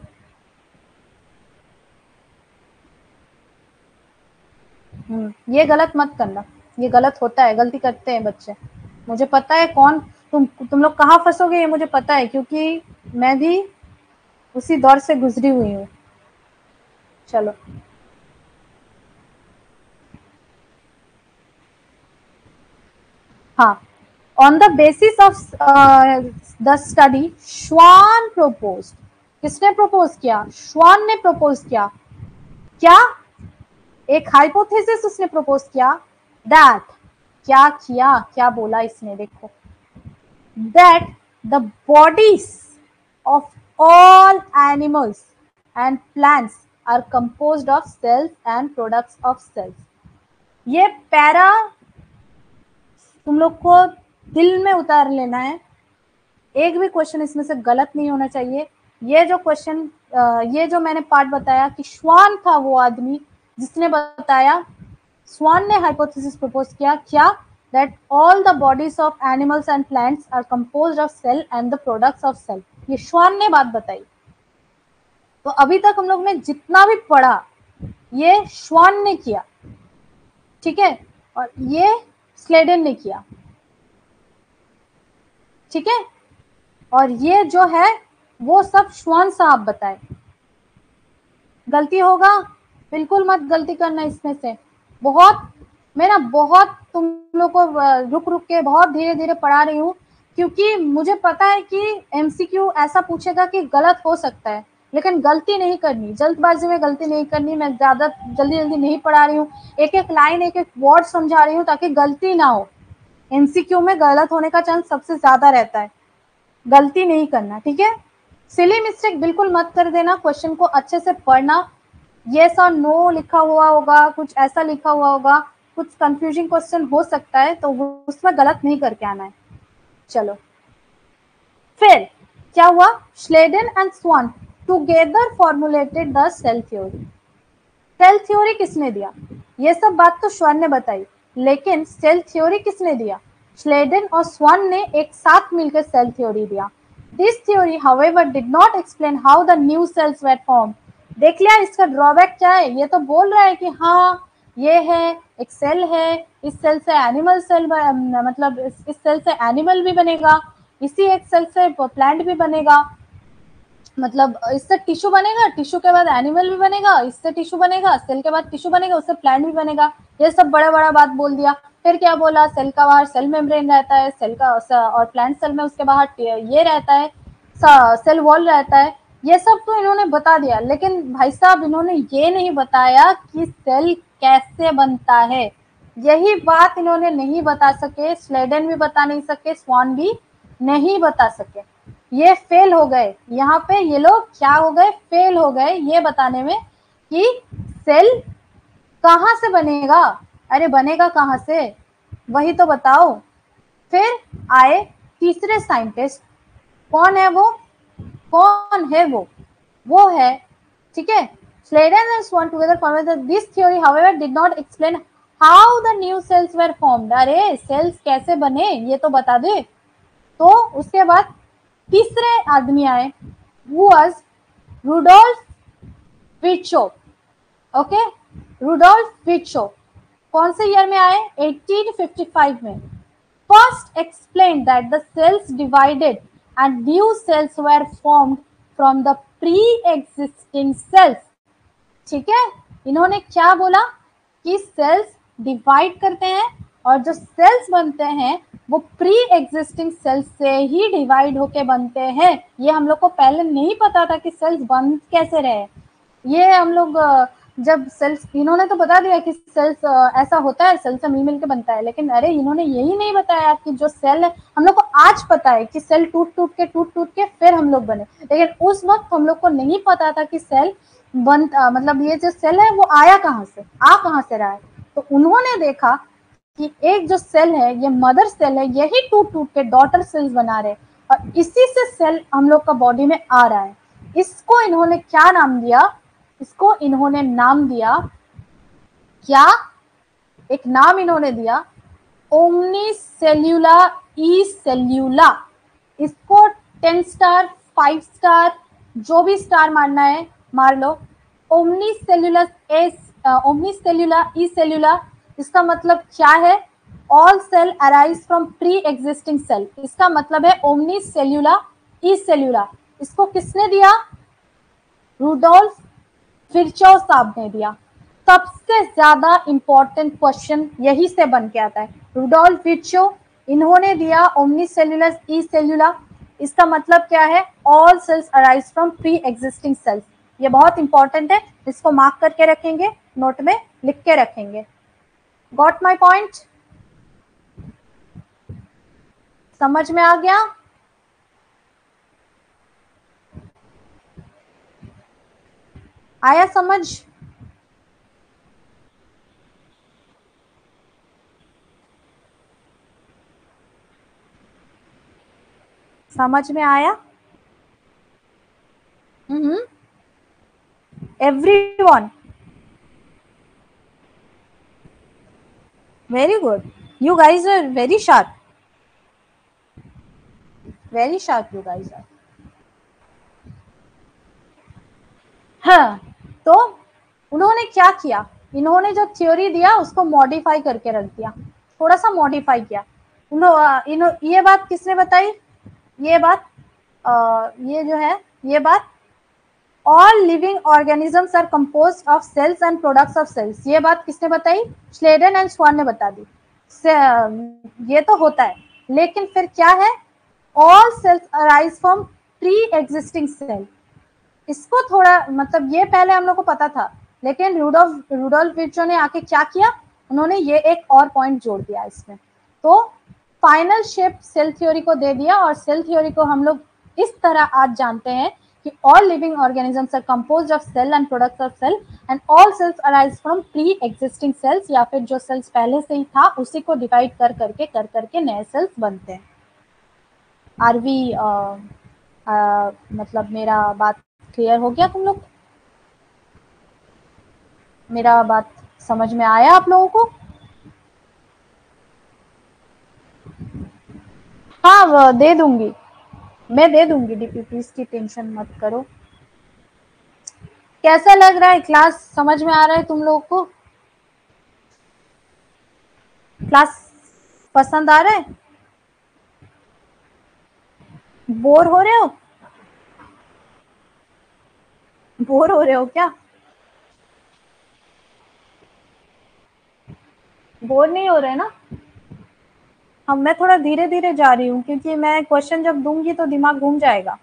ये गलत मत करना, ये गलत होता है, गलती करते हैं बच्चे। मुझे पता है कौन तुम लोग कहाँ फंसोगे, ये मुझे पता है, क्योंकि मैं भी उसी दौर से गुजरी हुई हूँ। चलो हाँ, on the basis of the study श्वान प्रपोज, किसने प्रपोज किया? श्वान ने प्रपोज किया। क्या? एक हाइपोथेसिस उसने प्रपोज किया दैट, क्या किया, क्या बोला इसने, देखो, that the bodies of all animals and plants are composed of cells and products of cells. ये पैरा तुम लोग को दिल में उतार लेना है, एक भी क्वेश्चन इसमें से गलत नहीं होना चाहिए। ये जो क्वेश्चन ये जो मैंने पार्ट बताया कि श्वान था वो आदमी जिसने बताया, स्वान ने हाइपोथेसिस प्रपोज किया क्या, that all the bodies of animals and plants are composed of cell and the products of cell. ये श्वान ने बात बताई। तो अभी तक हम लोग ने जितना भी पढ़ा ये श्वान ने किया, ठीक है, और ये स्लेडन ने किया, ठीक है, और ये जो है वो सब श्वान साहब बताए। गलती होगा, बिल्कुल मत गलती करना इसमें से। बहुत मैं ना बहुत तुम लोग को रुक रुक के बहुत धीरे धीरे पढ़ा रही हूँ, क्योंकि मुझे पता है कि एमसीक्यू ऐसा पूछेगा कि गलत हो सकता है, लेकिन गलती नहीं करनी, जल्दबाजी में गलती नहीं करनी। मैं ज्यादा जल्दी नहीं पढ़ा रही हूँ, एक एक लाइन एक एक वर्ड समझा रही हूँ ताकि गलती ना हो। एमसीक्यू में गलत होने का चांस सबसे ज्यादा रहता है, गलती नहीं करना, ठीक है। सिली मिस्टेक बिल्कुल मत कर देना, क्वेश्चन को अच्छे से पढ़ना। यस और नो लिखा हुआ होगा, कुछ ऐसा लिखा हुआ होगा, कुछ कंफ्यूजिंग क्वेश्चन हो सकता है, तो उसमें गलत नहीं करके आना है। चलो फिर क्या हुआ, Schleiden and Schwann together formulated the cell theory. Cell theory किसने दिया? ये सब बात तो श्वान ने बताई, लेकिन सेल थ्योरी किसने दिया? श्लेडन और स्वान ने एक साथ मिलकर सेल थ्योरी दिया। This theory however did not explain how the new cells were formed. देख लिया इसका ड्रॉबैक क्या है, ये तो बोल रहा है कि हाँ ये है एक सेल है, इस सेल से एनिमल सेल मतलब इस सेल से एनिमल भी बनेगा, इसी एक सेल से प्लांट भी बनेगा, मतलब इससे टिश्यू बनेगा, टिश्यू के बाद एनिमल भी बनेगा, इससे टिश्यू बनेगा, सेल के बाद टिश्यू बनेगा, उससे प्लांट भी बनेगा। ये सब बड़ा बड़ा बात बोल दिया। फिर क्या बोला, सेल का बाहर सेल मेम्ब्रेन रहता है, सेल का और प्लांट सेल में उसके बाहर ये रहता है, सेल वॉल रहता है। ये सब तो इन्होंने बता दिया, लेकिन भाई साहब इन्होंने ये नहीं बताया कि सेल कैसे बनता है। यही बात इन्होंने नहीं बता सके, स्लेडन भी बता नहीं सके, स्वान भी नहीं बता सके। ये फेल हो गए, यहाँ पे ये लोग क्या हो गए, फेल हो गए ये बताने में कि सेल कहाँ से बनेगा। अरे बनेगा कहाँ से, वही तो बताओ। फिर आए तीसरे साइंटिस्ट, कौन है वो? कौन है वो है, ठीक है, Sladen and Swan together found that this theory however did not explain how the new cells were formed। अरे सेल्स कैसे बने ये तो बता दे। तो उसके बाद तीसरे आदमी आए, who was Rudolf Virchow। Okay, Rudolf Virchow कौन से ईयर में आए? 1855 में। First explain that the cells divided and new cells were formed from the pre existing cells. ठीक है, इन्होंने क्या बोला कि सेल्स डिवाइड करते हैं और जो सेल्स बनते हैं वो प्री एग्जिस्टिंग सेल्स से ही डिवाइड होके बनते हैं। ये हम लोग को पहले नहीं पता था कि सेल्स बन कैसे रहे। ये हम लोग जब सेल्स, इन्होंने तो बता दिया कि सेल्स ऐसा होता है, सेल से मिल के बनता है, लेकिन अरे इन्होंने यही नहीं बताया कि जो सेल है, हम लोग को आज पता है कि सेल टूट टूट के फिर हम लोग बने, लेकिन उस वक्त हम लोग को नहीं पता था कि सेल मतलब ये जो सेल है वो आया कहाँ से, आ कहाँ से रहा है। तो उन्होंने देखा कि एक जो सेल है ये मदर सेल है, यही टूट टूट के डॉटर सेल्स बना रहे और इसी से सेल हम लोग का बॉडी में आ रहा है। इसको इन्होंने क्या नाम दिया? इसको इन्होंने नाम दिया क्या? एक नाम इन्होंने दिया ओमनी सेल्यूला ई सेल्यूला। इसको 10 स्टार 5 स्टार जो भी स्टार मारना है मार लो। ओमनी सेल्यूला ई सेल्यूला, इसका मतलब क्या है? All cell arise from pre existing cell. इसका मतलब है ओमनी सेल्यूला ई सेल्यूला। इसको किसने दिया? रुडोल्फ विर्चो साहब ने दिया। सबसे ज्यादा इंपॉर्टेंट क्वेश्चन यही से बन के आता है। रुडोल्फ विर्चो, इन्होंने दिया ओमनी सेल्यूलस ई सेल्यूला। इसका मतलब क्या है? All cells arise from pre existing cells. ये बहुत इंपॉर्टेंट है, इसको मार्क करके रखेंगे, नोट में लिख के रखेंगे। Got my point? समझ में आ गया? आया समझ? समझ में आया? Everyone, very good. You guys are very sharp. Very sharp you guys are. हाँ, तो उन्होंने क्या किया? इन्होंने जो थ्योरी दिया उसको मॉडिफाई करके रख दिया, थोड़ा सा मॉडिफाई किया। ये बात किसने बताई? ये बात ये जो है, ये बात all living organisms are composed of cells and products of cells. ये बात किसने बताई? स्लेडन एंड स्वान ने बता दी। ये तो होता है, लेकिन फिर क्या है? All cells arise from pre existing cell. इसको थोड़ा मतलब ये पहले हम लोग को पता था, लेकिन रुडोल्फ विर्चो ने आके क्या किया? उन्होंने ये एक और पॉइंट जोड़ दिया इसमें। तो फाइनल शेप सेल थ्योरी को दे दिया, और सेल थ्योरी को हम लोग इस तरह आज जानते हैं कि all living organisms are composed of cell and products of cell and all cells arise from pre existing cells, या फिर जो सेल्स पहले से ही था उसी को डिवाइड कर करके नए सेल्स बनते हैं। आर वी मतलब मेरा बात क्लियर हो गया? तुम लोग मेरा बात समझ में आया आप लोगों को? हाँ दे दूंगी, मैं दे दूंगी डीपीपी, इसकी टेंशन मत करो। कैसा लग रहा है क्लास? समझ में आ रहा है तुम लोगों को? क्लास पसंद आ रहा है? बोर हो रहे हो? बोर हो रहे हो क्या? बोर नहीं हो रहे ना? हम मैं थोड़ा धीरे धीरे जा रही हूँ, क्योंकि मैं क्वेश्चन जब दूंगी तो दिमाग घूम जाएगा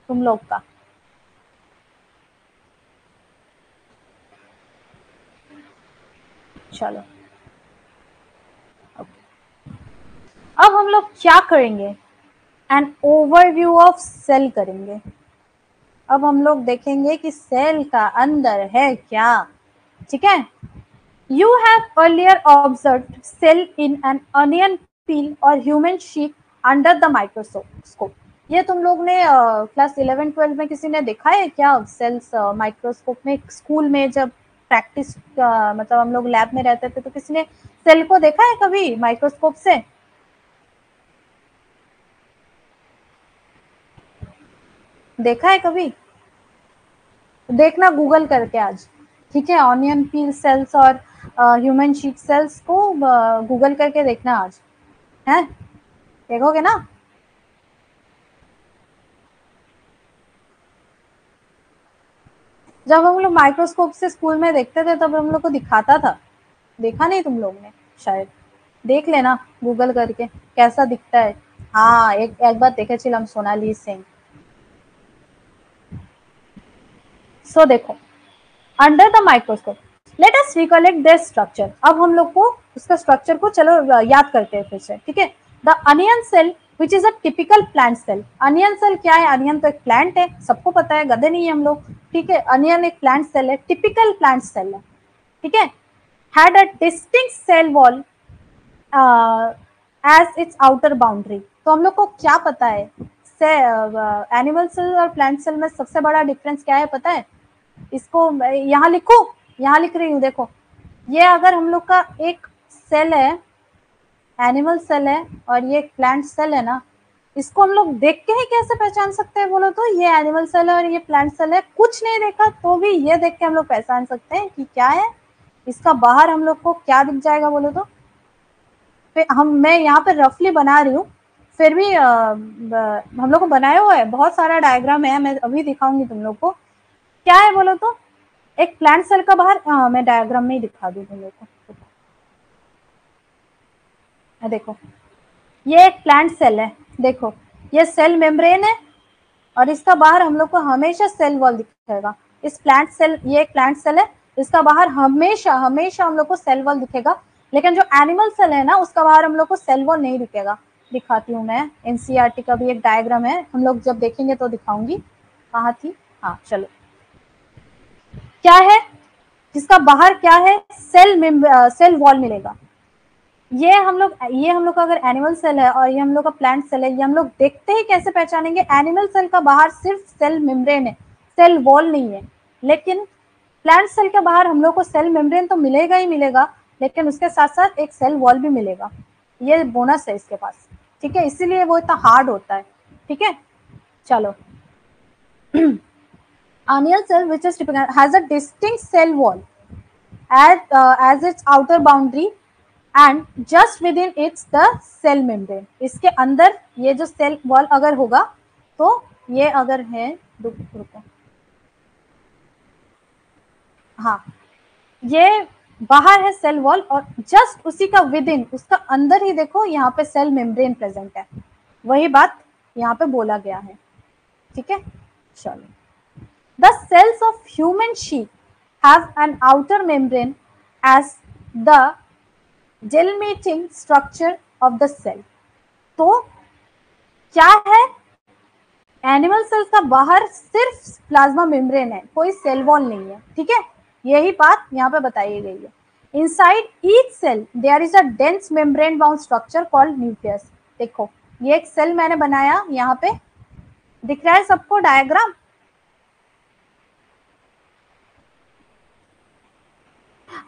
तुम लोग का। चलो अब हम लोग क्या करेंगे? एन ओवरव्यू ऑफ सेल करेंगे। अब हम लोग देखेंगे कि सेल का अंदर है क्या। ठीक है, You have earlier observed cell in an onion peel or human sheet under the microscope. ये तुम लोग ने क्लास 11-12 में किसी ने देखा है क्या सेल्स माइक्रोस्कोप में? स्कूल में जब प्रैक्टिस मतलब हम लोग लैब में रहते थे तो किसी ने सेल को देखा है कभी माइक्रोस्कोप से? देखा है कभी? देखना गूगल करके आज, ठीक है? ऑनियन पील सेल्स और ह्यूमन शीट सेल्स को गूगल करके देखना आज, है? देखोगे ना? जब हम लोग माइक्रोस्कोप से स्कूल में देखते थे तब हम लोग को दिखाता था, देखा नहीं तुम लोग ने? शायद देख लेना गूगल करके कैसा दिखता है। हाँ, एक बार देखेছিলাম सोनाली सिंह। सो देखो, under the microscope let us recollect there structure. अब हम लोग को उसका स्ट्रक्चर को चलो याद करते हैं फिर से, ठीक है? The onion cell which is a typical plant cell. Onion cell क्या है? अनियन तो एक प्लांट है, सबको पता है, गधे नहीं है हम लोग, ठीक है? अनियन एक प्लांट सेल है, टिपिकल प्लांट सेल है, ठीक है? Had a distinct cell wall as its outer boundary. तो हम लोग को क्या पता है एनिमल सेल और प्लांट सेल में सबसे बड़ा डिफरेंस क्या है पता है? इसको यहाँ लिखो, यहाँ लिख रही हूँ, देखो। ये अगर हम लोग का एक सेल है, एनिमल सेल है, और ये एक प्लांट सेल है ना, इसको हम लोग देख के ही कैसे पहचान सकते हैं बोलो तो? ये एनिमल सेल है और ये प्लांट सेल है, कुछ नहीं देखा तो भी ये देख के हम लोग पहचान सकते हैं कि क्या है। इसका बाहर हम लोग को क्या दिख जाएगा बोलो तो? फिर मैं यहाँ पे रफली बना रही हूँ, फिर भी हम लोग को बनाया हुआ है, बहुत सारा डायग्राम है, मैं अभी दिखाऊंगी तुम लोग को। क्या है बोलो तो? एक प्लांट सेल का बाहर मैं डायग्राम में ही दिखा दूँ तुम लोग को। देखो, ये एक प्लांट सेल है, देखो ये सेल मेम्ब्रेन है और इसका बाहर हम लोग को हमेशा सेल वॉल दिखेगा। इस प्लांट सेल, ये एक प्लांट सेल है, इसका बाहर हमेशा हमेशा हम लोग को सेल वॉल दिखेगा। लेकिन जो एनिमल सेल है ना, उसका बाहर हम लोग को सेल वॉल नहीं दिखेगा। दिखाती हूँ मैं, एनसीईआरटी का भी एक डायग्राम है, हम लोग जब देखेंगे तो दिखाऊंगी। कहाँ थी? हाँ चलो, क्या है जिसका बाहर क्या है? सेल वॉल मिलेगा। ये हम लोग का अगर एनिमल सेल है और ये हम लोग का प्लांट सेल है, ये हम लोग देखते ही कैसे पहचानेंगे? एनिमल सेल का बाहर सिर्फ सेल मेम्ब्रेन है, सेल वॉल नहीं है। लेकिन प्लांट सेल के बाहर हम लोग को सेल मेम्ब्रेन तो मिलेगा ही मिलेगा, लेकिन उसके साथ साथ एक सेल वॉल भी मिलेगा। ये बोनस है इसके पास, ठीक है? इसीलिए वो इतना हार्ड होता है, ठीक है? चलो, onion cell which is typical has a distinct cell wall as its outer boundary and just within its the cell membrane। इसके अंदर ये जो सेल वॉल अगर होगा तो ये अगर है, रुको, हाँ, ये बाहर है सेल वॉल और जस्ट उसी का विद इन, उसका अंदर ही देखो यहाँ पे सेल मेम्ब्रेन प्रेजेंट है। वही बात यहाँ पे बोला गया है, ठीक है? चलो, the cells of human sheep have an outer membrane as the delimiting structure of the cell। तो क्या है? एनिमल सेल्स का बाहर सिर्फ प्लाज्मा मेम्ब्रेन है, कोई सेल वॉल नहीं है, ठीक है? यही बात यहाँ पे बताई गई है। Inside each cell there is a dense membrane bound structure called nucleus. देखो, ये एक सेल मैंने बनाया, यहाँ पे दिख रहा है सबको डायग्राम?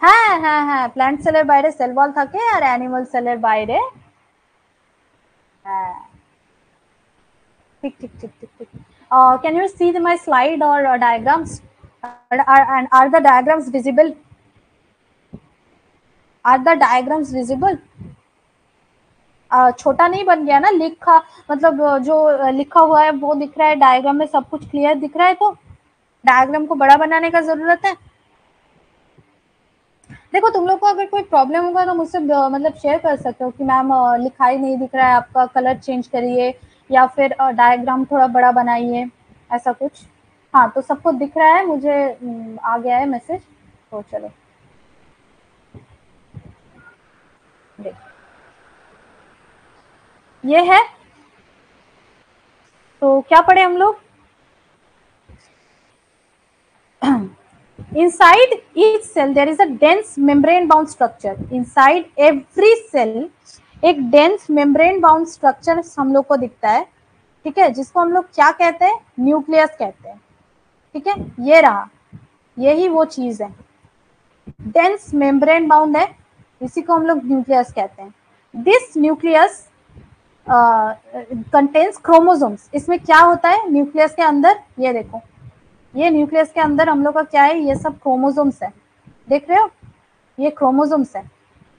হ্যাঁ হ্যাঁ হ্যাঁ, প্ল্যান্ট সেলের বাইরে সেল ওয়াল থাকে আর অ্যানিমাল সেলের বাইরে, হ্যাঁ, ঠিক ঠিক ঠিক ঠিক ঠিক। Can you see my slide or diagrams? Are the diagrams visible? Are the diagrams visible? छोटा नहीं बन गया ना लिखा, मतलब जो लिखा हुआ है वो दिख रहा है, डायग्राम में सब कुछ क्लियर दिख रहा है, तो डायग्राम को बड़ा बनाने का जरूरत है। देखो, तुम लोग को अगर कोई प्रॉब्लम होगा तो मुझसे मतलब शेयर कर सकते हो कि मैम लिखाई नहीं दिख रहा है आपका, कलर चेंज करिए या फिर डायग्राम थोड़ा बड़ा बनाइए, ऐसा कुछ। हाँ, तो सबको दिख रहा है, मुझे आ गया है मैसेज, तो चलो देख, ये है। तो क्या पढ़े हम लोग? inside each cell there is a dense membrane bound structure. inside every cell एक dense membrane bound structure हम लोग को दिखता है, ठीक है, जिसको हम लोग क्या कहते हैं, न्यूक्लियस कहते हैं, ठीक है, ये रहा, यही वो चीज है, डेंस मेम्ब्रेन बाउंड है, इसी को हम लोग न्यूक्लियस कहते हैं. This nucleus contains chromosomes. इसमें क्या होता है न्यूक्लियस के अंदर, ये देखो, ये न्यूक्लियस के अंदर हम लोग का क्या है, ये सब क्रोमोसोम्स है, देख रहे हो, ये क्रोमोसोम्स है.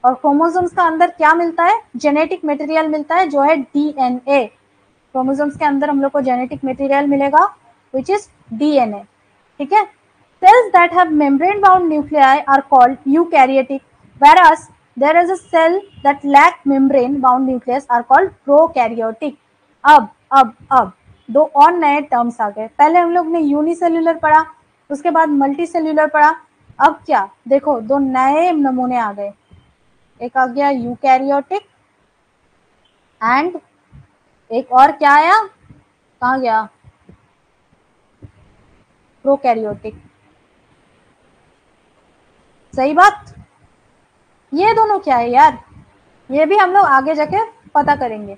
और क्रोमोसोम्स का अंदर क्या मिलता है, जेनेटिक मटेरियल मिलता है, जो है डीएनए. क्रोमोसोम्स के अंदर हम लोग को जेनेटिक मटेरियल मिलेगा विच इज डीएनए, ठीक है. Cells that have membrane bound nuclei are called eukaryotic, whereas there is a cell that lack membrane bound nucleus are called prokaryotic. अब दो और नए टर्म्स आ गए. पहले हम लोग ने यूनिसेल्युलर पढ़ा, उसके बाद मल्टी सेल्युलर पढ़ा. अब क्या देखो, दो नए नमूने आ गए, एक आ गया यूकैरियोटिक एंड एक और क्या आया, कहाँ गया, प्रोकैरियोटिक. सही बात. ये दोनों क्या है यार, ये भी हम लोग आगे जाके पता करेंगे.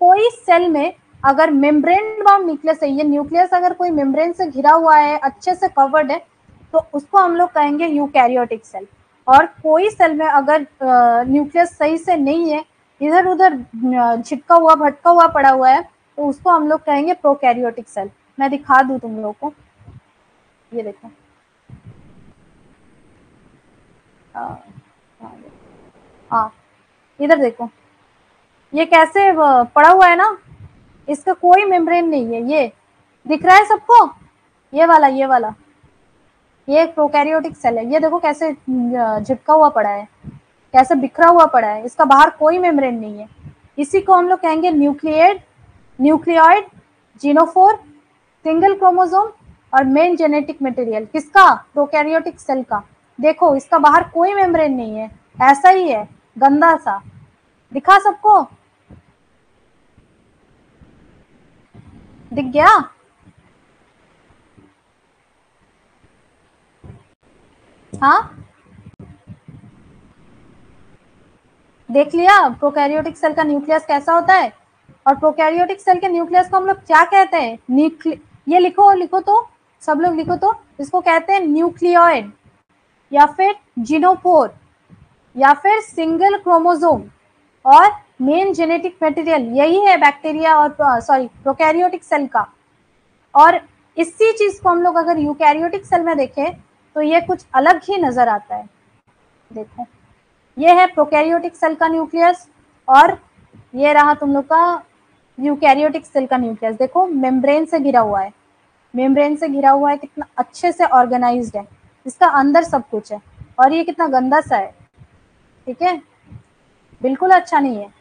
कोई सेल में अगर मेम्ब्रेन बाउंड न्यूक्लियस है, ये न्यूक्लियस अगर कोई मेम्ब्रेन से घिरा हुआ है, अच्छे से कवर्ड है, तो उसको हम लोग कहेंगे यूकैरियोटिक सेल. और कोई सेल में अगर न्यूक्लियस सही से नहीं है, इधर उधर छिटका हुआ भटका हुआ पड़ा हुआ है, तो उसको हम लोग कहेंगे प्रोकैरियोटिक सेल. मैं दिखा दूं तुम लोगों को, ये देखो, हाँ इधर देखो, ये कैसे पड़ा हुआ है ना, इसका कोई मेम्ब्रेन नहीं है, ये दिख रहा है सबको, ये वाला ये एक प्रोकैरियोटिक सेल है. ये देखो कैसे झटका हुआ पड़ा है, कैसे बिखरा हुआ पड़ा है, इसका बाहर कोई मेम्ब्रेन नहीं है. इसी को हम लोग कहेंगे न्यूक्लियोइड, जीनोफोर, सिंगल क्रोमोसोम और मेन जेनेटिक मटेरियल. किसका, प्रोकैरियोटिक सेल का. देखो इसका बाहर कोई मेम्ब्रेन नहीं है, ऐसा ही है, गंदा सा. दिखा सबको, दिख गया. हाँ देख लिया प्रोकैरियोटिक सेल का न्यूक्लियस कैसा होता है. और प्रोकैरियोटिक सेल के न्यूक्लियस को हम लोग क्या कहते हैं, ये लिखो तो, सब लोग लिखो तो, इसको कहते हैं न्यूक्लियोइड या फिर जीनोफोर या फिर सिंगल क्रोमोसोम और मेन जेनेटिक मटेरियल. यही है बैक्टीरिया और प्रोकैरियोटिक सेल का. और इसी चीज को हम लोग अगर यूकैरियोटिक सेल में देखें तो ये कुछ अलग ही नजर आता है. देखो ये है प्रोकैरियोटिक सेल का न्यूक्लियस और ये रहा तुम लोग का यूकैरियोटिक सेल का न्यूक्लियस. देखो मेम्ब्रेन से घिरा हुआ है, मेम्ब्रेन से घिरा हुआ है, कितना अच्छे से ऑर्गेनाइज्ड है, इसका अंदर सब कुछ है. और ये कितना गंदा सा है, ठीक है, बिल्कुल अच्छा नहीं है,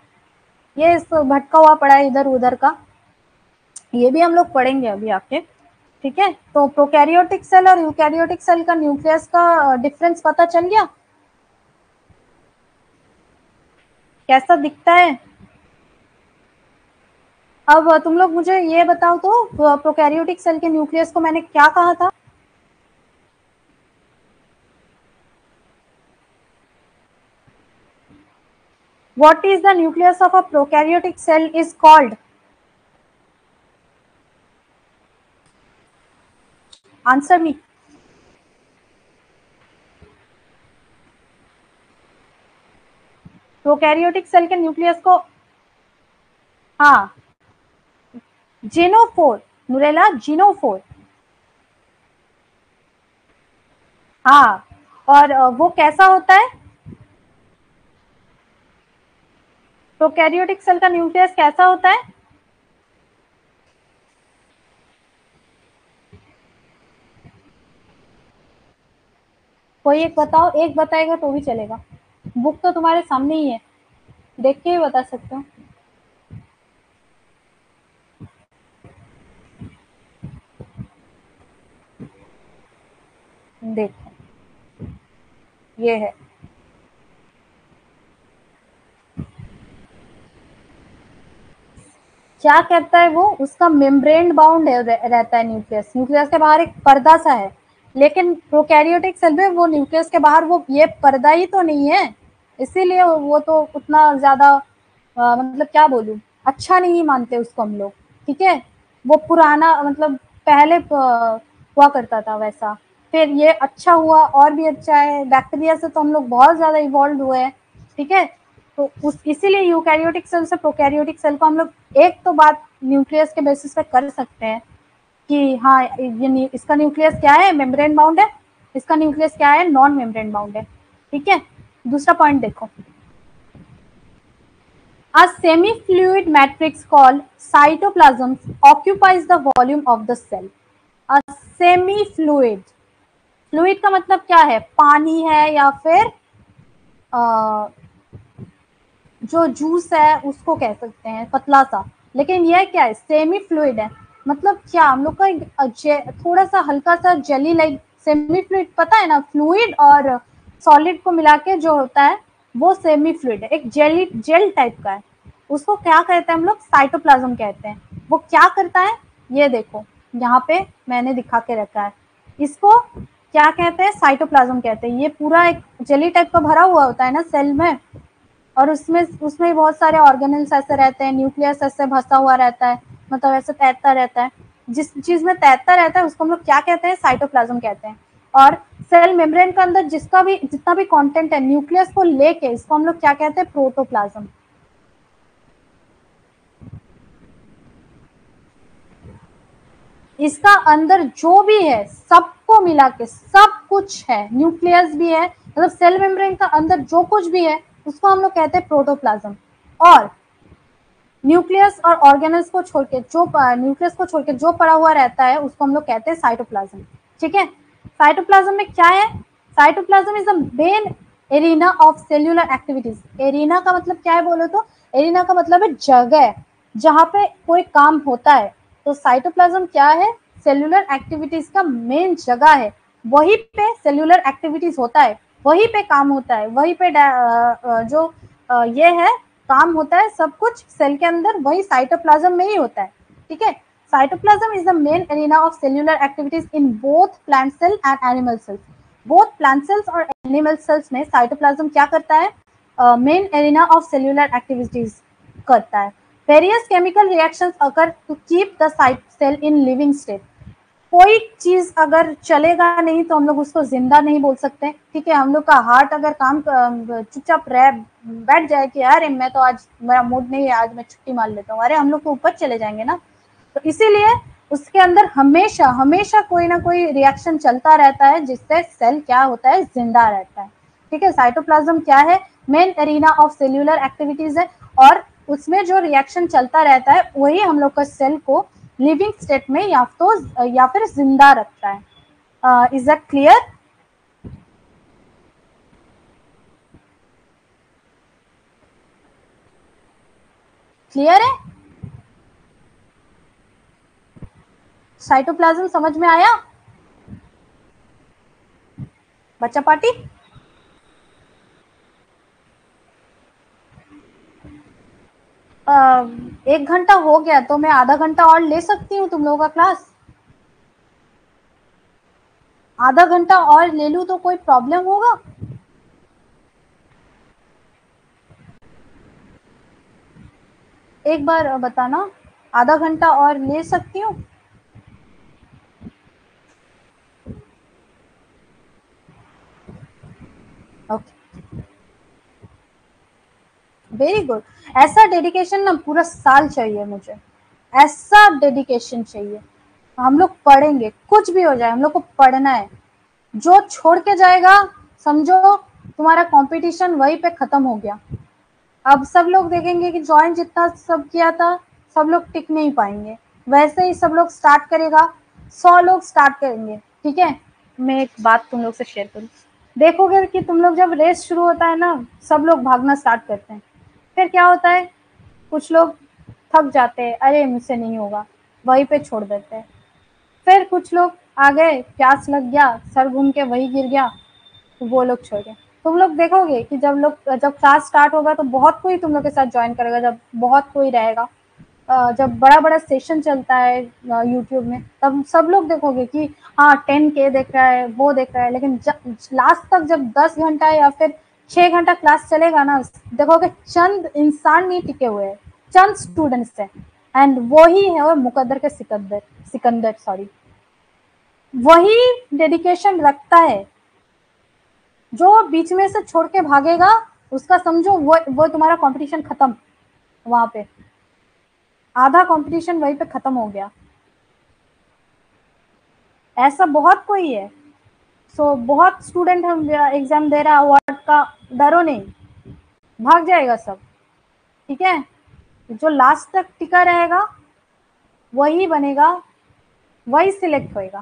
ये इस भटका हुआ पड़ा है इधर उधर का. ये भी हम लोग पढ़ेंगे अभी आके, ठीक है. तो प्रोकैरियोटिक सेल और यूकैरियोटिक सेल का न्यूक्लियस का डिफरेंस पता चल गया, कैसा दिखता है. अब तुम लोग मुझे ये बताओ तो, प्रोकैरियोटिक सेल के न्यूक्लियस को मैंने क्या कहा था, what is the nucleus of a prokaryotic cell is called. Answer me. Prokaryotic cell के न्यूक्लियस को, हाँ जीनोफोर, नुरेला जीनोफोर. हाँ और वो कैसा होता है, प्रोकैरियोटिक सेल का न्यूक्लियस कैसा होता है, कोई एक बताओ, एक बताएगा तो भी चलेगा. बुक तो तुम्हारे सामने ही है, देख के ही बता सकते हो. देखो ये है, क्या कहता है वो, उसका मेम्ब्रेन बाउंड रहता है न्यूक्लियस. न्यूक्लियस के बाहर एक पर्दा सा है, लेकिन प्रोकैरियोटिक सेल में वो न्यूक्लियस के बाहर वो ये पर्दा ही तो नहीं है, इसीलिए वो तो उतना ज्यादा मतलब क्या बोलूं, अच्छा नहीं मानते उसको हम लोग। ठीक है, वो पुराना मतलब पहले हुआ करता था वैसा, फिर ये अच्छा हुआ और भी अच्छा है। बैक्टीरिया से तो हम लोग बहुत ज्यादा इवॉल्व हुए हैं। ठीक है, तो उस इसीलिए यूकैरियोटिक सेल से प्रोकैरियोटिक सेल को हम लोग एक तो बात न्यूक्लियस के बेसिस पे कर सकते हैं कि हाँ ये इसका न्यूक्लियस क्या है, मेम्ब्रेन बाउंड है, इसका न्यूक्लियस क्या है, नॉन मेम्ब्रेन बाउंड है। ठीक है, दूसरा पॉइंट देखो, a semi-fluid matrix called cytoplasm occupies the volume of the cell. a semi-fluid, fluid का मतलब क्या है, पानी है या फिर जो जूस है उसको कह सकते हैं पतला सा, लेकिन यह क्या है, सेमी फ्लूइड है। मतलब क्या हम लोग का थोड़ा सा हल्का सा जेली लाइक सेमी फ्लूइड, पता है ना, फ्लूइड और सॉलिड को मिला के जो होता है वो सेमी फ्लूइड है, एक जेली जेल टाइप का है। उसको क्या कहते हैं हम लोग, साइटोप्लाज्म कहते हैं। वो क्या करता है, ये देखो यहाँ पे मैंने दिखा के रखा है, इसको क्या कहते हैं, साइटोप्लाज्म कहते हैं। ये पूरा एक जेली टाइप का भरा हुआ होता है ना सेल में, और उसमें उसमें बहुत सारे ऑर्गेनल्स ऐसे रहते हैं, न्यूक्लियस ऐसे भसा हुआ रहता है, मतलब ऐसे तैरता रहता है। जिस चीज में तैरता रहता है उसको हम लोग क्या कहते हैं, साइटोप्लाज्म कहते हैं। और सेल मेम्ब्रेन के अंदर जितना भी कंटेंट है न्यूक्लियस को लेके, इसको हम लोग क्या कहते हैं, प्रोटोप्लाज्म। इसका अंदर जो भी है सबको मिला के सब कुछ है, न्यूक्लियस भी है, मतलब सेल मेम्ब्रेन का अंदर जो कुछ भी है उसको हम लोग कहते हैं प्रोटोप्लाज्म। और न्यूक्लियस और ऑर्गेनल्स को छोड़ के जो न्यूक्लियस को छोड़ के जो पड़ा हुआ रहता है उसको हम लोग कहते हैं साइटोप्लाज्म। ठीक है, साइटोप्लाज्म में क्या है, cytoplasm is the main arena of cellular activities. Arena का मतलब क्या है बोलो तो, एरिना का मतलब है जगह जहाँ पे कोई काम होता है। तो साइटोप्लाज्म क्या है, सेल्यूलर एक्टिविटीज का मेन जगह है, वहीं पे सेल्यूलर एक्टिविटीज होता है, वहीं पे काम होता है, वहीं पे जो ये है काम होता है, सब कुछ सेल के अंदर वही साइटोप्लाज्म में ही होता है। ठीक है, cytoplasm is the main arena of cellular activities in both plant cell and animal cells. Both plant cells और एनिमल सेल्स में साइटोप्लाज्म क्या करता है, main arena of cellular activities करता है। Various chemical reactions occur to keep the cell in living state. कोई चीज अगर चलेगा नहीं तो हम लोग उसको जिंदा नहीं बोल सकते। ठीक है, हम लोग का हार्ट अगर काम चुपचाप रह बैठ जाए कि अरे मैं तो आज मेरा मूड नहीं है, आज मैं छुट्टी मार लेता हूँ, अरे हम लोग तो ऊपर चले जाएंगे ना। तो इसीलिए उसके अंदर हमेशा हमेशा कोई ना कोई रिएक्शन चलता रहता है जिससे सेल क्या होता है, जिंदा रहता है। ठीक है, साइटोप्लाज्म क्या है, main arena of cellular activities है, और उसमें जो रिएक्शन चलता रहता है वही हम लोग का सेल को लिविंग स्टेट में या फिर जिंदा रखता है। Is that clear? क्लियर है, साइटोप्लाज्म समझ में आया बच्चा पार्टी? एक घंटा हो गया तो मैं आधा घंटा और ले सकती हूँ तुम लोगों का क्लास। आधा घंटा और ले लूँ तो कोई प्रॉब्लम होगा? एक बार बताना, आधा घंटा और ले सकती हूँ? Okay, very good. ऐसा डेडिकेशन ना पूरा साल चाहिए मुझे, ऐसा डेडिकेशन चाहिए। हम लोग पढ़ेंगे, कुछ भी हो जाए हम लोग को पढ़ना है। जो छोड़ के जाएगा समझो तुम्हारा कंपटीशन वहीं पे खत्म हो गया। अब सब लोग देखेंगे कि ज्वाइन जितना सब किया था सब लोग टिक नहीं पाएंगे, वैसे ही सब लोग स्टार्ट करेगा, 100 लोग स्टार्ट करेंगे। ठीक है, मैं एक बात तुम लोग से शेयर करूँ, देखोगे कि तुम लोग जब रेस शुरू होता है ना, सब लोग भागना स्टार्ट करते हैं, फिर क्या होता है, कुछ लोग थक जाते हैं, अरे मुझसे नहीं होगा, वहीं पे छोड़ देते हैं। फिर कुछ लोग आ गए, प्यास लग गया, सर घूम के वही गिर गया, तो वो लोग छोड़ गए। तुम लोग देखोगे कि जब क्लास स्टार्ट होगा तो बहुत कोई तुम लोग के साथ ज्वाइन करेगा, जब बहुत कोई रहेगा, जब बड़ा बड़ा सेशन चलता है यूट्यूब में, तब सब लोग देखोगे कि हाँ 10K देख रहा है, वो देख रहा है, लेकिन लास्ट तक जब 10 घंटा या फिर 6 घंटा क्लास चलेगा ना, देखोगे चंद इंसान नहीं टिके हुए हैं, चंद स्टूडेंट्स है, एंड वही है वो मुकद्दर के सिकंदर सिकंदर सॉरी, वही डेडिकेशन रखता है। जो बीच में से छोड़ के भागेगा उसका समझो वो तुम्हारा कंपटीशन खत्म, वहां पे आधा कंपटीशन वहीं पे खत्म हो गया। ऐसा बहुत कोई है। सो बहुत स्टूडेंट हम एग्जाम दे रहा, अवार्ड का डरो नहीं, भाग जाएगा सब, ठीक है। जो लास्ट तक टिका रहेगा वही बनेगा, वही सिलेक्ट होएगा,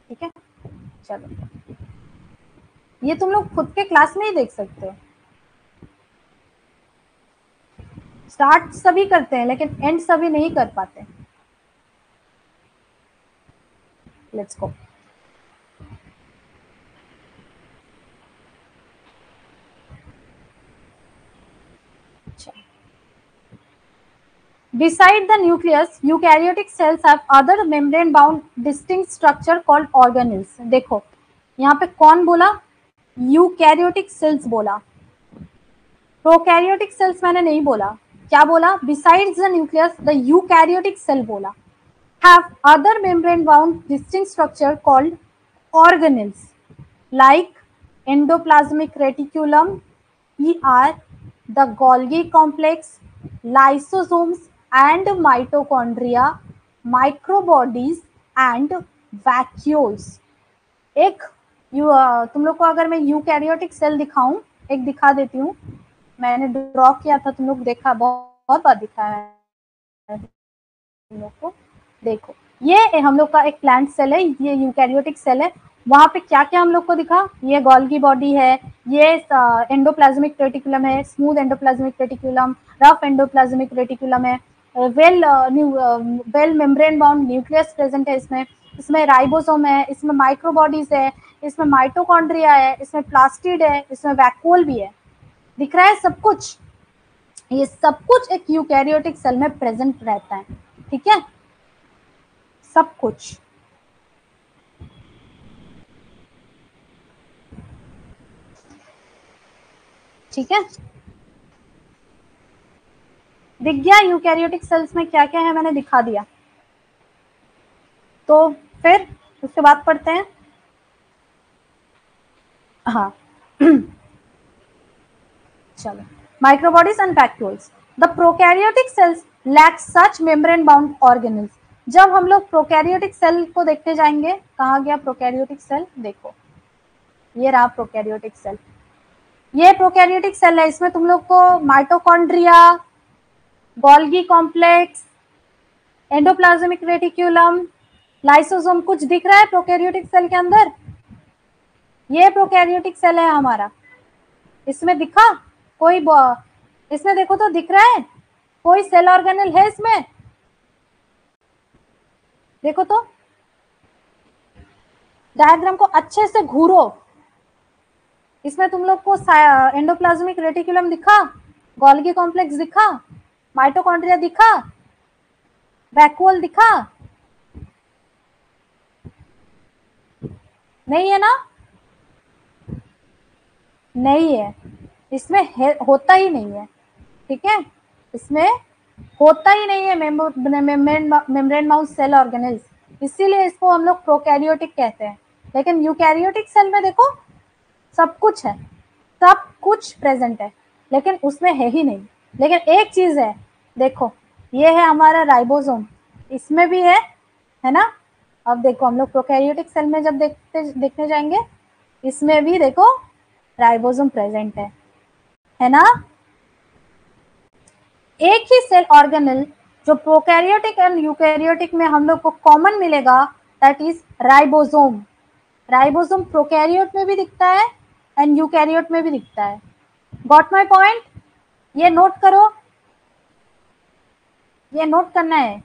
ठीक है। चलो, ये तुम लोग खुद के क्लास में ही देख सकते हो। स्टार्ट सभी करते हैं लेकिन एंड सभी नहीं कर पाते। Let's go. Beside the nucleus, eukaryotic cells have other membrane-bound distinct structure called organelles. देखो, यहाँ पे कौन बोला? यूकैरियोटिक सेल्स बोला, प्रोकैरियोटिक सेल्स मैंने नहीं बोला। क्या बोला? Besides the nucleus, the eukaryotic cell बोला have other membrane-bound distinct structure called organelles, like endoplasmic reticulum, ER, the Golgi complex, lysosomes and mitochondria, microbodies and vacuoles. एक तुम लोग को अगर मैं यूकैरियोटिक सेल दिखाऊं, एक दिखा देती हूँ, मैंने ड्रॉ किया था, तुम लोग देखा, बहुत बार दिखाया है तुम लोग को। देखो, ये हम लोग का एक प्लांट सेल है, ये यूकैरियोटिक सेल है। वहां पे क्या क्या हम लोग को दिखा? ये गोल्गी बॉडी है, ये एंडोप्लाज्मिक रेटिकुलम है, smooth endoplasmic reticulum, rough endoplasmic reticulum है, well membrane bound nucleus present है इसमें, इसमें राइबोसोम है, इसमें माइक्रोबॉडीज है, इसमें माइटोकॉन्ड्रिया है, इसमें प्लास्टिड है, इसमें वैक्यूल भी है। दिख रहा है सब कुछ? ये सब कुछ एक यूकैरियोटिक सेल में प्रेजेंट रहता है, ठीक है, सब कुछ। ठीक है, दिख गया यूकैरियोटिक सेल्स में क्या क्या है, मैंने दिखा दिया। तो फिर उसके बाद पढ़ते हैं। हाँ चलो, microbodies and vacuoles. The prokaryotic cells lack such membrane bound organelles. जब हम लोग प्रोकैरियोटिक सेल को देखते जाएंगे, कहाँ गया प्रोकैरियोटिक सेल? देखो, ये रहा प्रोकैरियोटिक सेल, ये प्रोकैरियोटिक सेल है। इसमें तुम लोग को mitochondria, Golgi complex, endoplasmic reticulum, lysosome कुछ दिख रहा है प्रोकैरियोटिक सेल के अंदर? ये प्रोकैरियोटिक सेल है हमारा। इसमें दिखा कोई? इसमें देखो तो दिख रहा है कोई सेल ऑर्गेनेल है इसमें? देखो तो, डायग्राम को अच्छे से घूरो। इसमें तुम लोग को एंडोप्लाज्मिक रेटिकुलम दिखा, गोल्गी कॉम्प्लेक्स दिखा, माइटोकॉन्ड्रिया दिखा, वैक्यूल दिखा? नहीं है ना? नहीं है, इसमें होता ही नहीं है, ठीक है, इसमें होता ही नहीं है मेम्ब्रेन माउस सेल ऑर्गेनेल्स, इसीलिए इसको हम लोग प्रोकैरियोटिक कहते हैं। लेकिन यूकैरियोटिक सेल में देखो सब कुछ है, सब कुछ प्रेजेंट है, लेकिन उसमें है ही नहीं। लेकिन एक चीज है, देखो, ये है हमारा राइबोसोम, इसमें भी है ना? अब देखो, हम लोग प्रोकैरियोटिक सेल में जब देखने जाएंगे, इसमें भी देखो राइबोसोम प्रेजेंट है ना? एक ही सेल ऑर्गेनेल जो प्रोकैरियोटिक एंड यूकैरियोटिक में हम लोग को कॉमन मिलेगा, that is ribosome. Ribosome prokaryote में भी दिखता है एंड यूकैरियोट में भी दिखता है। Got my point? ये नोट करो, ये नोट करना है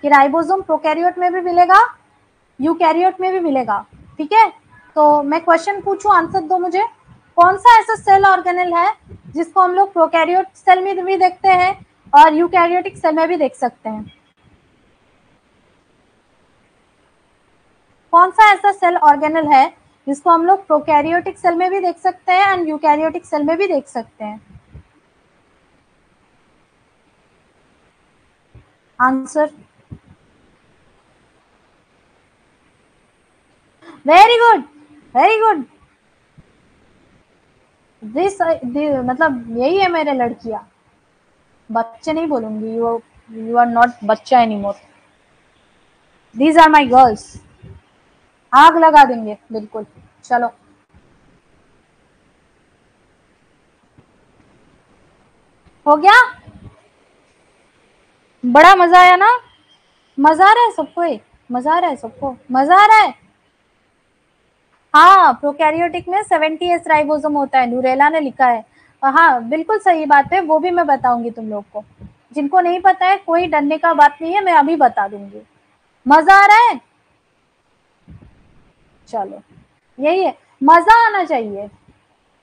कि राइबोसोम प्रोकैरियोट में भी मिलेगा, यूकैरियोट में भी मिलेगा, ठीक है। तो मैं क्वेश्चन पूछूं, आंसर दो मुझे। कौन सा ऐसा सेल ऑर्गेनेल है जिसको हम लोग प्रोकैरियोट सेल में भी देखते हैं और यूकैरियोटिक सेल में भी देख सकते हैं। कौन सा ऐसा सेल ऑर्गेनल है जिसको हम लोग प्रोकैरियोटिक सेल में भी देख सकते हैं एंड यूकैरियोटिक सेल में भी देख सकते हैं? Answer? Very good, very good. This मतलब यही है मेरे लड़कियां। बच्चे नहीं बोलूंगी, यू आर नॉट बच्चा any more, these are my girls. आग लगा देंगे बिल्कुल। चलो, हो गया। बड़ा मजा आया ना? मजा आ रहा है सबको? मजा आ रहा है सबको? मजा आ रहा है? हाँ, प्रोकैरियोटिक में 70S राइबोसोम होता है, न्यूरेला ने लिखा है। हाँ बिल्कुल सही बात है, वो भी मैं बताऊंगी तुम लोग को। जिनको नहीं पता है कोई डरने का बात नहीं है, मैं अभी बता दूंगी। मजा आ रहा है? चलो, यही है, मजा आना चाहिए।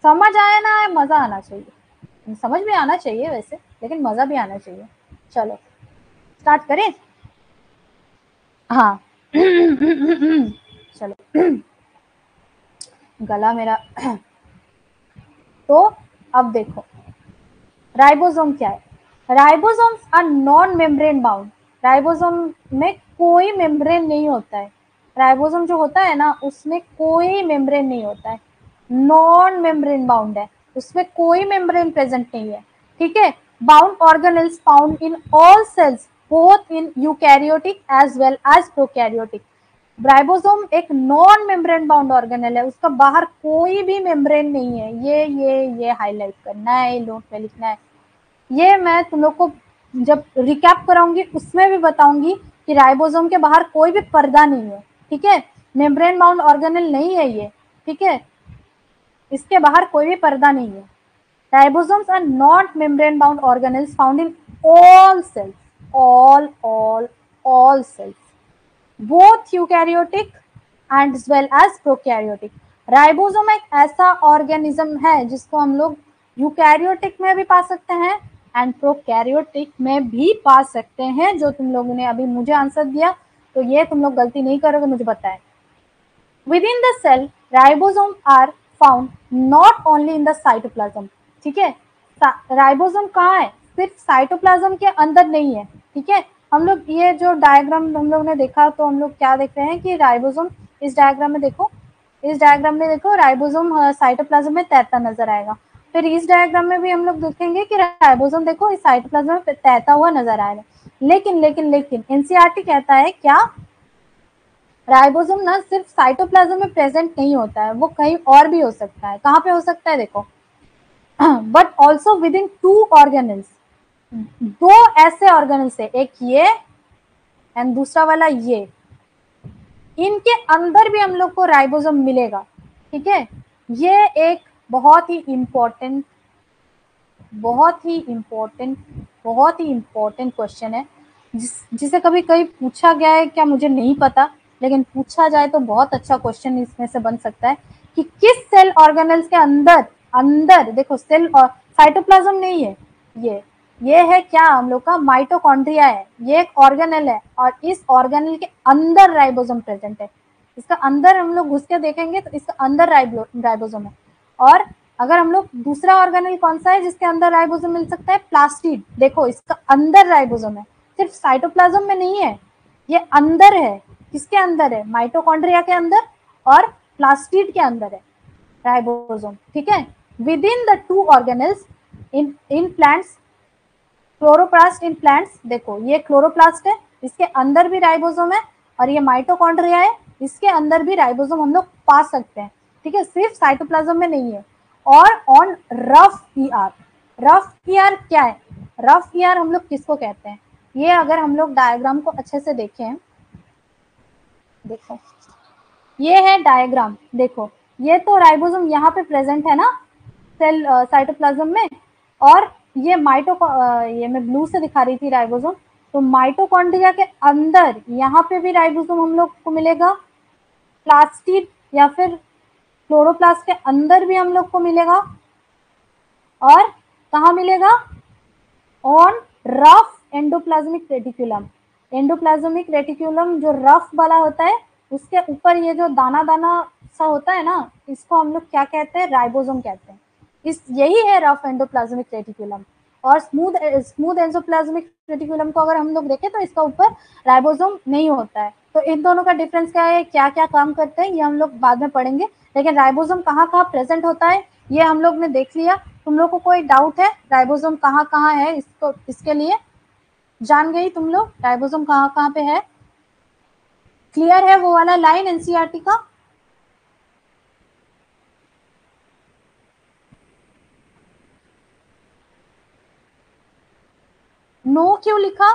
समझ आया ना, मजा आना चाहिए। समझ में आना चाहिए वैसे, लेकिन मजा भी आना चाहिए। चलो स्टार्ट करें। हाँ चलो गला मेरा तो अब देखो, राइबोसोम क्या है? Ribosomes are non membrane bound. Ribosome में कोई मेम्ब्रेन नहीं होता है। राइबोसोम जो होता है ना, उसमें कोई मेम्ब्रेन नहीं होता है, नॉन मेम्ब्रेन बाउंड है, उसमें कोई मेम्ब्रेन प्रेजेंट नहीं है। ठीक है। Bound organelles found in all cells both in eukaryotic as well as prokaryotic. Ribosome एक नॉन मेम्ब्रेन बाउंड ऑर्गेनेल है, उसका बाहर कोई भी मेम्ब्रेन नहीं है। ये हाईलाइट करना है, नोट में लिखना है। ये मैं तुम लोग को जब रिकैप कराऊंगी उसमें भी बताऊंगी कि राइबोसोम के बाहर कोई भी पर्दा नहीं है। ठीक है, मेम्ब्रेन बाउंड ऑर्गेनेल नहीं है ये। ठीक है, इसके बाहर कोई भी पर्दा नहीं है। Ribosomes are not membrane bound organelles found in all cells, all cells, both eukaryotic and as well as prokaryotic. Ribosome एक ऐसा ऑर्गेनिज्म है जिसको हम लोग यूकैरियोटिक में भी पा सकते हैं एंड प्रोकैरियोटिक में भी पा सकते हैं। जो तुम लोगों ने अभी मुझे आंसर दिया, तो ये तुम लोग गलती नहीं करोगे, मुझे बताएं। Within the cell, ribosomes are found not only in the cytoplasm। ठीक है, राइबोसोम कहाँ है? सिर्फ साइटोप्लाज्म के अंदर नहीं है। ठीक है, हम लोग ये जो डायग्राम हम लोग ने देखा, तो हम लोग क्या देख रहे हैं कि राइबोसोम, इस डायग्राम में देखो, इस डायग्राम में देखो, राइबोसोम साइटोप्लाज्म में तैरता नजर आएगा। फिर इस डायग्राम में भी हम लोग देखेंगे कि राइबोसोम देखो इस साइटोप्लाज्म में तैरता हुआ नजर आएगा। लेकिन एनसीईआरटी कहता है क्या? राइबोसोम ना सिर्फ साइटोप्लाज्म में प्रेजेंट नहीं होता है, वो कहीं और भी हो सकता है। कहाँ पे हो सकता है देखो, but also within two organelles. दो ऐसे ऑर्गेनल्स है, एक ये एंड दूसरा वाला ये, इनके अंदर भी हम लोग को राइबोसोम मिलेगा। ठीक है, ये एक बहुत ही इंपॉर्टेंट क्वेश्चन है, जिसे कभी कभी पूछा गया है क्या मुझे नहीं पता, लेकिन पूछा जाए तो बहुत अच्छा क्वेश्चन इसमें से बन सकता है कि किस सेल ऑर्गेनल्स के अंदर, देखो सेल और साइटोप्लाज्म नहीं है, ये है क्या, हम लोग का माइटोकॉन्ड्रिया है। ये एक ऑर्गेनल है और इस ऑर्गेनल के अंदर राइबोसोम प्रेजेंट है। इसका अंदर हम लोग घुस के देखेंगे तो इसका अंदर राइबोसोम है। और अगर हम लोग दूसरा ऑर्गेनल कौन सा है जिसके अंदर राइबोसोम मिल सकता है? प्लास्टिड। देखो इसका अंदर राइबोसोम है, सिर्फ साइटोप्लाज्म में नहीं है, ये अंदर है। किसके अंदर है? माइटोकॉन्ड्रिया के अंदर और प्लास्टिड के अंदर है राइबोसोम। ठीक है, with in the two organelles in plants, chloroplast in plants, देखो ये क्लोरोप्लास्ट है, इसके अंदर भी राइबोसोम है, और ये माइटोकॉन्ड्रिया है, इसके अंदर भी राइबोसोम हम लोग पा सकते हैं। ठीक है, सिर्फ साइटोप्लाज्म में नहीं है। और on rough ER, rough ER क्या है? रफ ईआर हम लोग किसको कहते हैं? ये अगर हम लोग डायग्राम को अच्छे से देखें, देखो ये है डायग्राम, देखो ये तो राइबोसोम यहाँ पे प्रेजेंट है ना सेल साइटोप्लाज्म में, और ये ये मैं ब्लू से दिखा रही थी राइबोसोम, तो माइटोकॉन्ड्रिया के अंदर यहाँ पे भी राइबोसोम हम लोग को मिलेगा, प्लास्टिड या फिर क्लोरोप्लास्ट के अंदर भी हम लोग को मिलेगा, और कहाँ मिलेगा? On rough endoplasmic reticulum. Endoplasmic reticulum जो रफ वाला होता है, उसके ऊपर ये जो दाना दाना सा होता है ना, इसको हम लोग क्या कहते हैं, राइबोसोम कहते हैं। इस यही है रफ एंडोप्लाज्मिक रेटिकुलम। और स्मूथ स्मूथ एंडोप्लाज्मिक रेटिकुलम को अगर हम लोग देखें तो इसका ऊपर राइबोसोम नहीं होता है। तो इन दोनों का डिफरेंस क्या है, क्या क्या काम करते हैं, ये हम लोग बाद में पढ़ेंगे। लेकिन राइबोसोम कहाँ कहाँ प्रेजेंट होता है ये हम लोग ने देख लिया। तुम लोग को कोई डाउट है राइबोसोम कहाँ कहाँ है, इसको इसके लिए जान गई तुम लोग राइबोसोम कहाँ कहाँ पे है? क्लियर है वो वाला लाइन एनसीईआरटी का? नो क्यों लिखा,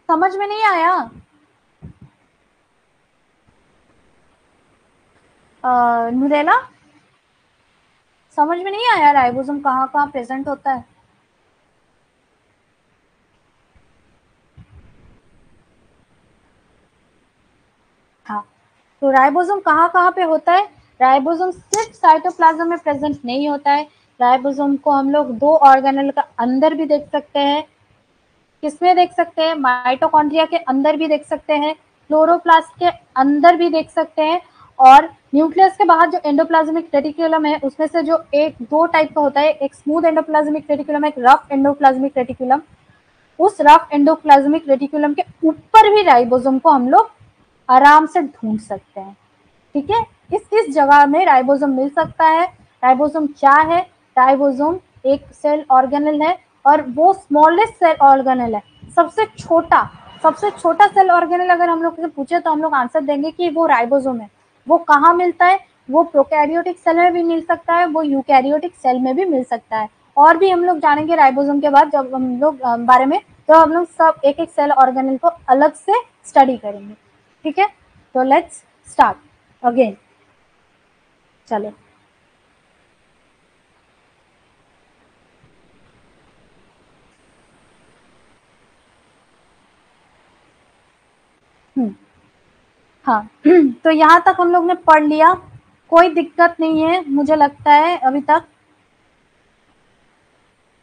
समझ में नहीं आया? नुरेला, समझ में नहीं आया राइबोसोम कहाँ कहाँ प्रेजेंट होता है? हाँ, तो राइबोसोम कहाँ कहाँ पे होता है? राइबोसोम सिर्फ साइटोप्लाज्म में प्रेजेंट नहीं होता है। राइबोसोम को हम लोग दो ऑर्गेनल का अंदर भी देख सकते हैं। किसमें देख सकते हैं? माइटोकॉन्ड्रिया के अंदर भी देख सकते हैं, क्लोरोप्लास्ट के अंदर भी देख सकते हैं। और न्यूक्लियस के बाहर जो एंडोप्लाज्मिक रेटिकुलम है, उसमें से जो एक दो टाइप का होता है, एक स्मूथ एंडोप्लाज्मिक रेटिकुलम, एक रफ एंडोप्लाज्मिक रेटिकुलम। उस रफ एंडोप्लाज्मिक रेटिकुलम के ऊपर भी राइबोसोम को हम लोग आराम से ढूंढ सकते हैं। ठीक है, इस जगह में राइबोसोम मिल सकता है। राइबोसोम क्या है? राइबोसोम एक सेल ऑर्गेनल है, और वो स्मॉलेस्ट सेल ऑर्गेनल है, सबसे छोटा सेल ऑर्गेनल। अगर हम लोग से पूछे तो हम लोग आंसर देंगे कि वो राइबोसोम है। वो कहाँ मिलता है? वो प्रोकैरियोटिक सेल में भी मिल सकता है, वो यूकैरियोटिक सेल में भी मिल सकता है। और भी हम लोग जानेंगे राइबोसोम के बाद, जब हम लोग बारे में, तो हम लोग सब एक एक सेल ऑर्गेनल को अलग से स्टडी करेंगे। ठीक है, तो लेट्स स्टार्ट अगेन। चलो, हाँ तो यहाँ तक हम लोग ने पढ़ लिया, कोई दिक्कत नहीं है मुझे लगता है अभी तक।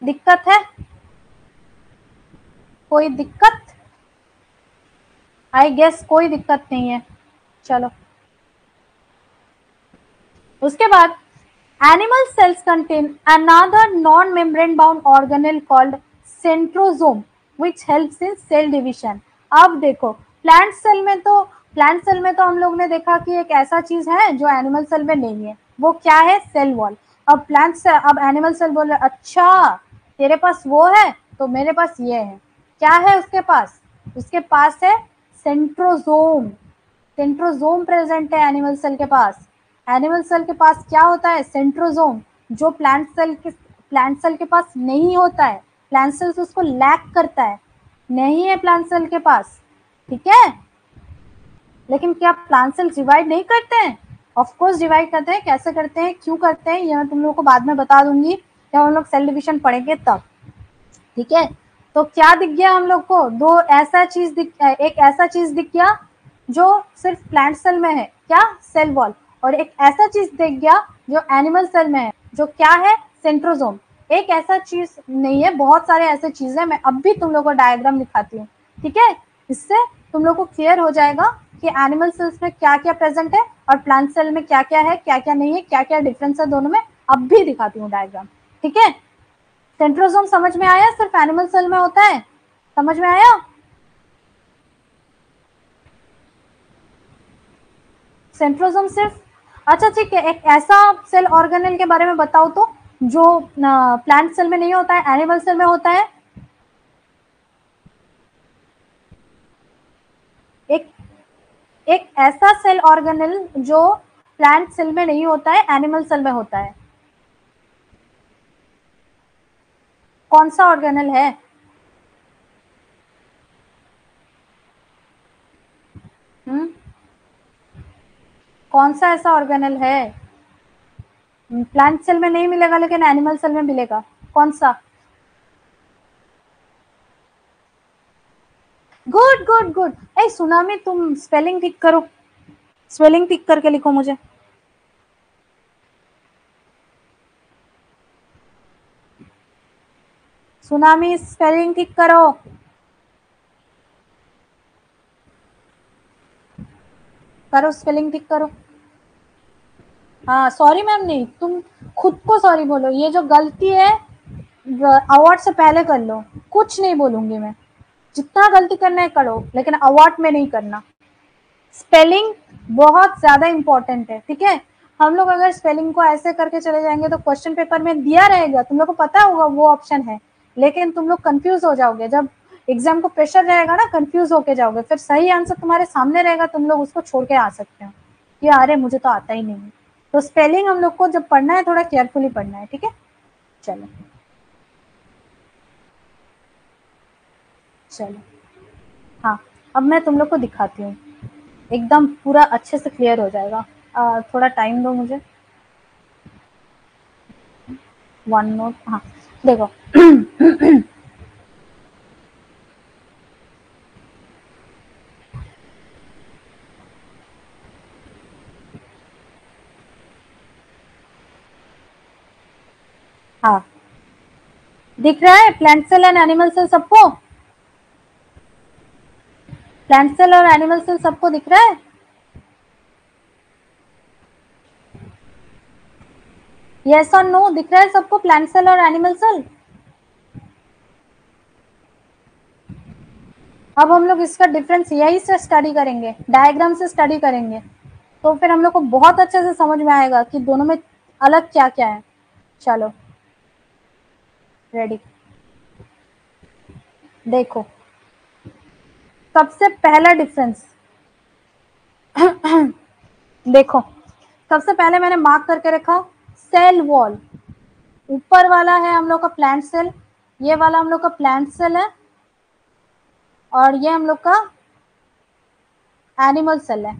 दिक्कत है? कोई दिक्कत? आई गेस कोई दिक्कत नहीं है। चलो, उसके बाद animal cells contain another non-membrane bound organelle called centrosome which helps in cell division। अब देखो, प्लांट सेल में तो हम लोग ने देखा कि एक ऐसा चीज है जो एनिमल सेल में नहीं है, वो क्या है? Cell wall. अब एनिमल सेल बोल रहे अच्छा तेरे पास वो है, तो मेरे पास ये है। क्या है उसके पास? उसके पास है सेंट्रोजोम। सेंट्रोजोम प्रेजेंट है एनिमल सेल के पास। एनिमल सेल के पास क्या होता है? सेंट्रोजोम, जो प्लांट सेल के पास नहीं होता है। प्लांट सेल उसको लैक करता है, नहीं है प्लांट सेल के पास। ठीक है, लेकिन क्या प्लांट सेल डिवाइड नहीं करते हैं? ऑफ कोर्स डिवाइड करते हैं। कैसे करते हैं, क्यों करते हैं, ये मैं तुम लोगों को बाद में बता दूंगी जब हम लोग सेल डिविजन पढ़ेंगे तब। ठीक है, तो क्या दिख गया हम लोग को? एक ऐसा चीज दिख गया जो सिर्फ प्लांट सेल में है, क्या? Cell wall. और एक ऐसा चीज दिख गया जो एनिमल सेल में है, जो क्या है? सेंट्रोजोम। एक ऐसा चीज नहीं है, बहुत सारे ऐसे चीज है। मैं अब भी तुम लोग को डायग्राम दिखाती हूँ। ठीक है, इससे तुम लोग को क्लियर हो जाएगा कि एनिमल सेल्स में क्या क्या प्रेजेंट है और प्लांट सेल में क्या क्या है, क्या क्या नहीं है, क्या क्या डिफरेंस है दोनों में। अब भी दिखाती हूँ डायग्राम। ठीक है, सेंट्रोसोम समझ में आया? सिर्फ एनिमल सेल में होता है, समझ में आया? सेंट्रोसोम सिर्फ, अच्छा ठीक है, एक ऐसा सेल ऑर्गेनल के बारे में बताओ तो जो प्लांट सेल में नहीं होता है, एनिमल सेल में होता है। एक एक ऐसा सेल ऑर्गेनल जो प्लांट सेल में नहीं होता है, एनिमल सेल में होता है। कौन सा ऑर्गेनल है? हम्म, कौन सा ऐसा ऑर्गेनल है? प्लांट सेल में नहीं मिलेगा लेकिन एनिमल सेल में मिलेगा। कौन सा? Good good good. ए सुनामी, तुम स्पेलिंग ठीक करो, स्पेलिंग ठीक करके लिखो मुझे। सुनामी स्पेलिंग ठीक करो। करो स्पेलिंग ठीक करो। हाँ सॉरी मैम नहीं, तुम खुद को सॉरी बोलो। ये जो गलती है अवार्ड से पहले कर लो, कुछ नहीं बोलूंगी मैं। जितना गलती करना है करो, लेकिन अवार्ड में नहीं करना। स्पेलिंग बहुत ज्यादा इंपॉर्टेंट है, ठीक है। हम लोग अगर स्पेलिंग को ऐसे करके चले जाएंगे तो क्वेश्चन पेपर में दिया रहेगा, तुम लोग को पता होगा वो ऑप्शन है, लेकिन तुम लोग कंफ्यूज हो जाओगे। जब एग्जाम को प्रेशर रहेगा ना, कंफ्यूज होके जाओगे, फिर सही आंसर तुम्हारे सामने रहेगा, तुम लोग उसको छोड़ के आ सकते हो कि अरे मुझे तो आता ही नहीं है। तो स्पेलिंग हम लोग को जब पढ़ना है थोड़ा केयरफुली पढ़ना है, ठीक है। चलो चलो, हाँ अब मैं तुम लोग को दिखाती हूँ, एकदम पूरा अच्छे से क्लियर हो जाएगा। थोड़ा टाइम दो मुझे। वन नोट, हाँ देखो। हाँ दिख रहा है plant cell and animal cell सबको? प्लांट सेल और एनिमल सेल सबको दिख रहा है? यस और नो दिख रहा है सबको, प्लांट सेल और एनिमल सेल? अब हम लोग इसका डिफरेंस यही से स्टडी करेंगे, डायग्राम से स्टडी करेंगे, तो फिर हम लोग को बहुत अच्छे से समझ में आएगा कि दोनों में अलग क्या क्या है। चलो रेडी, देखो सबसे पहला डिफरेंस। देखो सबसे पहले मैंने मार्क करके रखा सेल वॉल। ऊपर वाला है हम लोग का प्लांट सेल, ये वाला हम लोग का प्लांट सेल है, और ये हम लोग का एनिमल सेल है।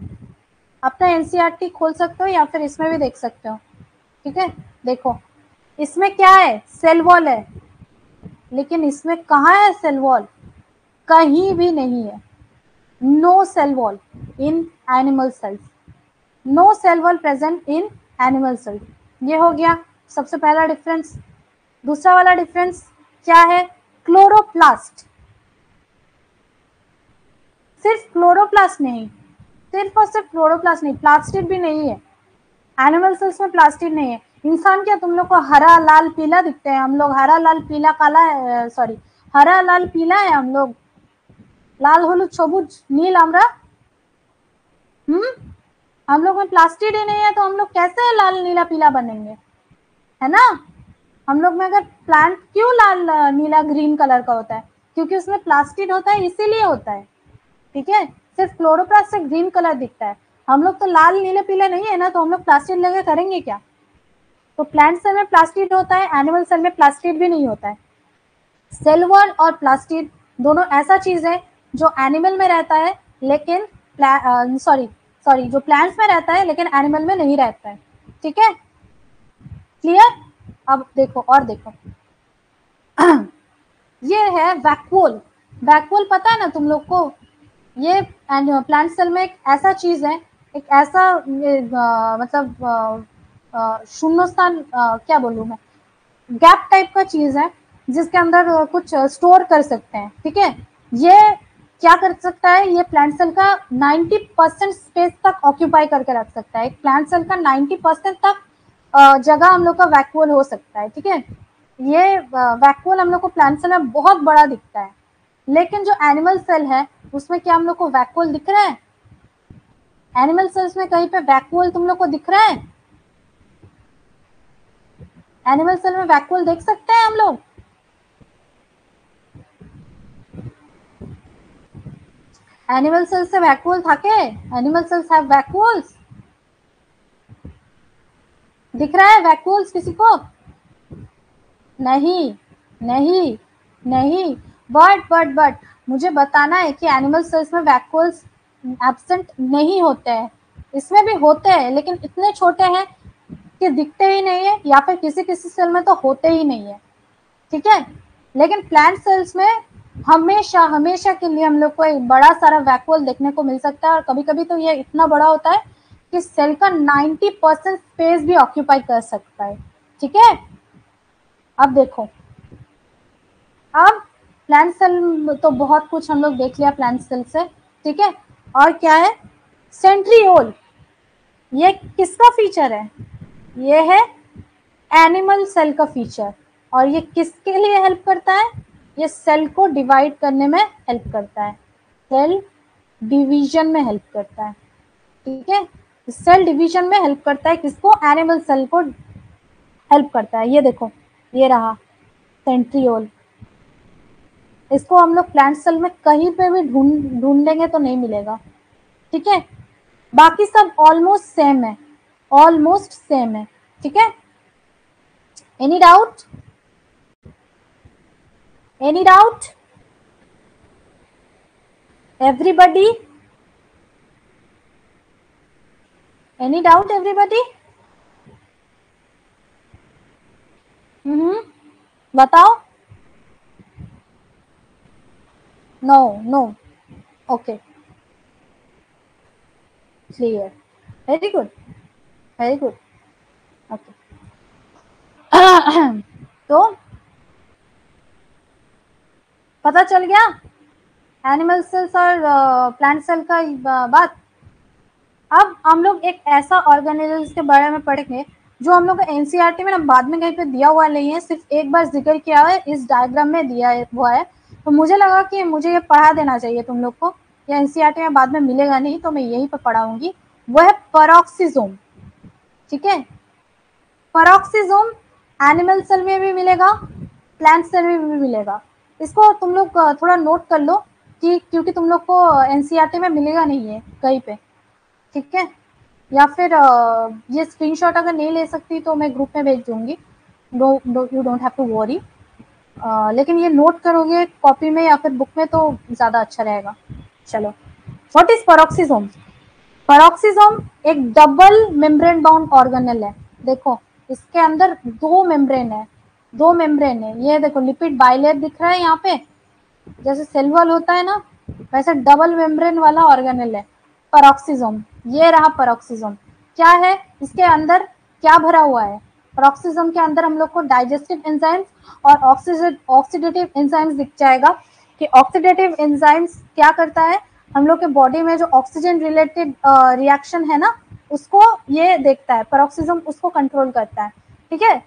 अपना एनसीईआरटी खोल सकते हो या फिर इसमें भी देख सकते हो, ठीक है। देखो इसमें क्या है, सेल वॉल है, लेकिन इसमें कहाँ है सेल वॉल? कहीं भी नहीं है। No cell wall in animal cells, no cell wall present in animal cell. ये हो गया सबसे पहला डिफरेंस। दूसरा वाला डिफरेंस क्या है, क्लोरोप्लास्ट। सिर्फ क्लोरोप्लास्ट नहीं, सिर्फ और सिर्फ क्लोरोप्लास्ट नहीं, प्लास्टिड भी नहीं है। एनिमल सेल्स में प्लास्टिड नहीं है। इंसान क्या तुम लोग को हरा लाल पीला दिखते हैं? हम लोग हरा लाल पीला काला है, सॉरी हरा लाल पीला है हम लोग, लाल हलुद सबुज नील आमरा। हम लोग में प्लास्टिड ही नहीं है, तो हम लोग कैसे लाल नीला पीला बनेंगे, है ना। हम लोग में अगर प्लांट क्यों लाल नीला ग्रीन कलर का होता है, क्योंकि उसमें प्लास्टिड होता है, इसीलिए होता है, ठीक है। सिर्फ क्लोरोप्लास्ट से ग्रीन कलर दिखता है। हम लोग तो लाल नीले पीले नहीं है ना, तो हम लोग प्लास्टिड लगे करेंगे क्या? तो प्लांट सेल में प्लास्टिड होता है, एनिमल सेल में प्लास्टिड भी नहीं होता है। सेल वॉल और प्लास्टिड दोनों ऐसा चीज है जो एनिमल में रहता है, लेकिन सॉरी सॉरी जो प्लांट्स में रहता है लेकिन एनिमल में नहीं रहता है, ठीक है। क्लियर? अब देखो और देखो, ये है वैक्यूल। वैक्यूल पता है ना तुम लोग को? ये प्लांट सेल में एक ऐसा चीज है, एक ऐसा मतलब शून्यस्थान, क्या बोलूं मैं, गैप टाइप का चीज है, जिसके अंदर कुछ स्टोर कर सकते हैं, ठीक है। ये क्या कर सकता है, ये प्लांट सेल का 90% स्पेस तक ऑक्यूपाई करके रख सकता है। एक प्लांट सेल का 90% तक जगह हम लोग का वैक्यूल हो सकता है, ठीक है। ये वैक्यूल हम लोग को प्लांट सेल में बहुत बड़ा दिखता है, लेकिन जो एनिमल सेल है उसमें क्या हम लोग को वैक्यूल दिख रहा है? एनिमल सेल्स में कहीं पे वैक्यूल तुम लोग को दिख रहा है? एनिमल सेल में वैक्यूल देख सकते हैं हम लोग? एनिमल सेल्स से वैक्यूल था क्या? Animal cells have vacuoles? दिख रहा है वैक्यूल्स किसी को? नहीं नहीं नहीं, बट मुझे बताना है कि एनिमल सेल्स में वैक्यूल्स एब्सेंट नहीं होते हैं। इसमें भी होते हैं, लेकिन इतने छोटे हैं कि दिखते ही नहीं है, या फिर किसी किसी सेल में तो होते ही नहीं है, ठीक है। लेकिन प्लांट सेल्स में हमेशा हमेशा के लिए हम लोग को एक बड़ा सारा वैक्यूल देखने को मिल सकता है, और कभी कभी तो ये इतना बड़ा होता है कि सेल का 90% स्पेस भी ऑक्यूपाई कर सकता है, ठीक है। अब देखो अब प्लांट सेल तो बहुत कुछ हम लोग देख लिया प्लांट सेल से, ठीक है। और क्या है सेंट्रियोल, ये किसका फीचर है, ये है एनिमल सेल का फीचर। और ये किसके लिए हेल्प करता है, ये सेल को डिवाइड करने में हेल्प करता है, सेल डिवीजन में हेल्प करता है, ठीक है। सेल डिवीजन में हेल्प करता है किसको, एनिमल सेल को हेल्प करता है। ये देखो ये रहा सेंट्रियोल, इसको हम लोग प्लांट सेल में कहीं पे भी ढूंढेंगे तो नहीं मिलेगा, ठीक है। बाकी सब ऑलमोस्ट सेम है, ऑलमोस्ट सेम है, ठीक है। Any doubt, any doubt everybody, any doubt everybody. बताओ। No no, okay clear, very good, very good, okay. तो पता चल गया एनिमल सेल्स और प्लांट सेल का बात। अब हम लोग एक ऐसा ऑर्गेनिजम्स के बारे में पढ़ेंगे जो हम लोग एनसीईआरटी में ना बाद में कहीं पे दिया हुआ नहीं है, सिर्फ एक बार जिक्र किया है, इस डायग्राम में दिया हुआ है। तो मुझे लगा कि मुझे ये पढ़ा देना चाहिए तुम लोग को, या एनसीईआरटी में बाद में मिलेगा नहीं तो मैं यहीं पर पढ़ाऊंगी। वो है पेरोक्सिसोम, ठीक है। पेरोक्सिसोम एनिमल सेल में भी मिलेगा, प्लांट सेल में भी मिलेगा। इसको तुम लोग थोड़ा नोट कर लो कि क्योंकि तुम लोग को एनसीईआरटी में मिलेगा नहीं है कहीं पे, ठीक है। या फिर ये स्क्रीनशॉट अगर नहीं ले सकती तो मैं ग्रुप में भेज दूंगी, you don't have to worry. लेकिन ये नोट करोगे कॉपी में या फिर बुक में तो ज़्यादा अच्छा रहेगा। चलो, व्हाट इज पेरोक्सिसोम। पेरोक्सिसोम एक डबल मेम्ब्रेन बाउंड ऑर्गेनेल है। देखो इसके अंदर दो मेम्ब्रेन है, दो मेम्ब्रेन है। ये देखो लिपिड बाइलेयर दिख रहा है यहाँ पे, जैसे सेल वॉल होता है ना, वैसे डबल मेम्ब्रेन वाला ऑर्गेनेल है पेरोक्सिसोम। ये रहा पेरोक्सिसोम। क्या है इसके अंदर, क्या भरा हुआ है पेरोक्सिसोम के अंदर, हम लोग को डाइजेस्टिव एंजाइम्स और ऑक्सीडेटिव एंजाइम्स दिख जाएगा कि ऑक्सीडेटिव एंजाइम्स क्या करता है, हम लोग के बॉडी में जो ऑक्सीजन रिलेटेड रिएक्शन है ना उसको ये देखता है, पेरोक्सिसोम उसको कंट्रोल करता है, ठीक है।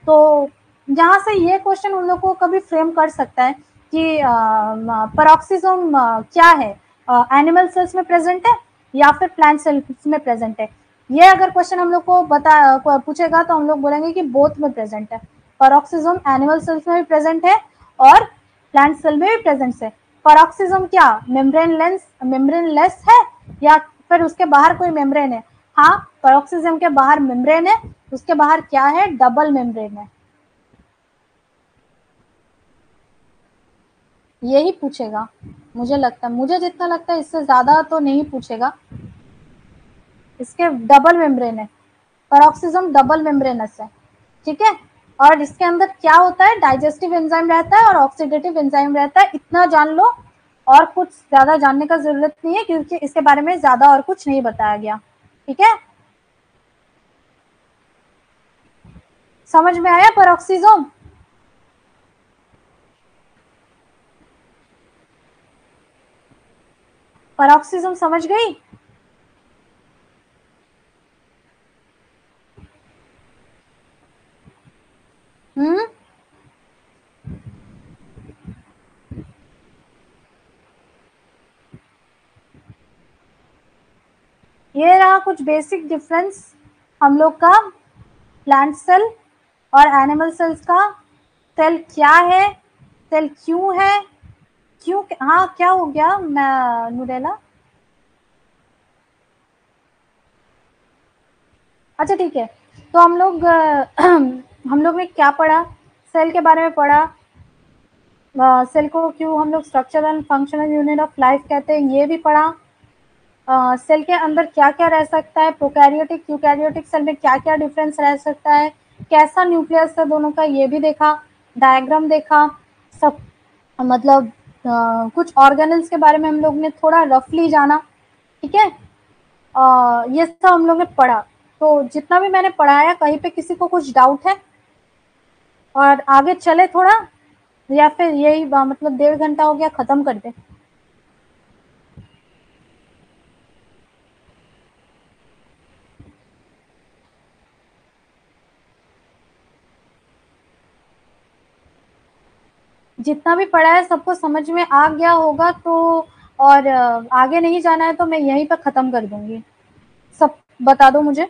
तो यहाँ से ये क्वेश्चन उन लोग को कभी फ्रेम कर सकता है कि पेरोक्सिसोम क्या है, एनिमल सेल्स में प्रेजेंट है या फिर प्लांट सेल्स में प्रेजेंट है। ये अगर क्वेश्चन हम लोग को पूछेगा तो हम लोग बोलेंगे कि बोथ में प्रेजेंट है। पेरोक्सिसोम एनिमल सेल्स में भी प्रेजेंट है और प्लांट सेल में भी प्रेजेंट है। पेरोक्सिसोम क्या मेम्ब्रेन लेस है या फिर उसके बाहर कोई मेम्ब्रेन है। हाँ, पेरोक्सिसोम के बाहर मेम्ब्रेन है, उसके बाहर क्या है, डबल मेम्ब्रेन है। यही पूछेगा मुझे लगता है, मुझे जितना लगता है इससे ज्यादा तो नहीं पूछेगा। इसके डबल मेम्ब्रेन है, पेरोक्सिसोम डबल मेम्ब्रेनस है, ठीक है। और इसके अंदर क्या होता है, डाइजेस्टिव एंजाइम रहता है और ऑक्सीडेटिव एंजाइम रहता है, इतना जान लो। और कुछ ज्यादा जानने का जरूरत नहीं है क्योंकि इसके बारे में ज्यादा और कुछ नहीं बताया गया, ठीक है। समझ में आया पेरोक्सिसोम। पेरोक्सिसोम समझ गई। हम्म, ये रहा कुछ बेसिक डिफरेंस हम लोग का प्लांट सेल और एनिमल सेल्स का। सेल क्या है, सेल क्यों है, क्यों, हाँ क्या हो गया मैं नुरेला। अच्छा ठीक है, तो हम लोग हम लोग ने क्या पढ़ा, सेल के बारे में पढ़ा। सेल को क्यों हम लोग structural and functional unit of life कहते हैं ये भी पढ़ा। सेल के अंदर क्या क्या रह सकता है, प्रोकैरियोटिक यूकैरियोटिक सेल में क्या क्या डिफरेंस रह सकता है, कैसा न्यूक्लियस है दोनों का ये भी देखा, डायग्राम देखा सब। मतलब कुछ ऑर्गेनल्स के बारे में हम लोग ने थोड़ा रफली जाना, ठीक है। ये सब हम लोग ने पढ़ा। तो जितना भी मैंने पढ़ाया कहीं पे किसी को कुछ डाउट है, और आगे चले थोड़ा, या फिर यही मतलब 1.5 घंटा हो गया, खत्म कर दे। जितना भी पढ़ा है सबको समझ में आ गया होगा तो, और आगे नहीं जाना है तो मैं यहीं पर खत्म कर दूंगी। सब बता दो मुझे,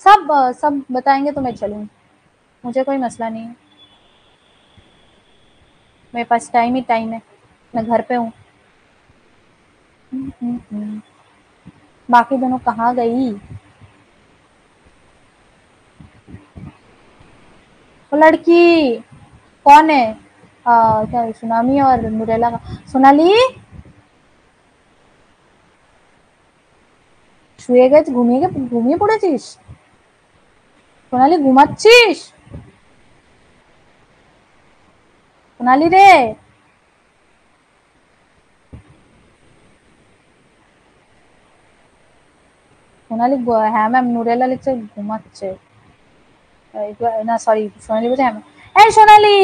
सब बताएंगे तो मैं चलूंगी, मुझे कोई मसला नहीं है, मेरे पास टाइम ही टाइम है, मैं घर पे हूँ। बाकी दोनों कहाँ गई? वो लड़की कौन है? क्या सुनामी और नुरेला का? सोनाली শুয়ে গেছে, ঘুমিয়ে পড়েছিস? সোনালি ঘুমাচ্ছিস? সোনালি রে, সোনালি হ্যাঁ ম্যাম, নুরেলা লিখছে ঘুমাচ্ছে। না সরি, সোনালি বলছে হ্যাঁ। এই Sonali,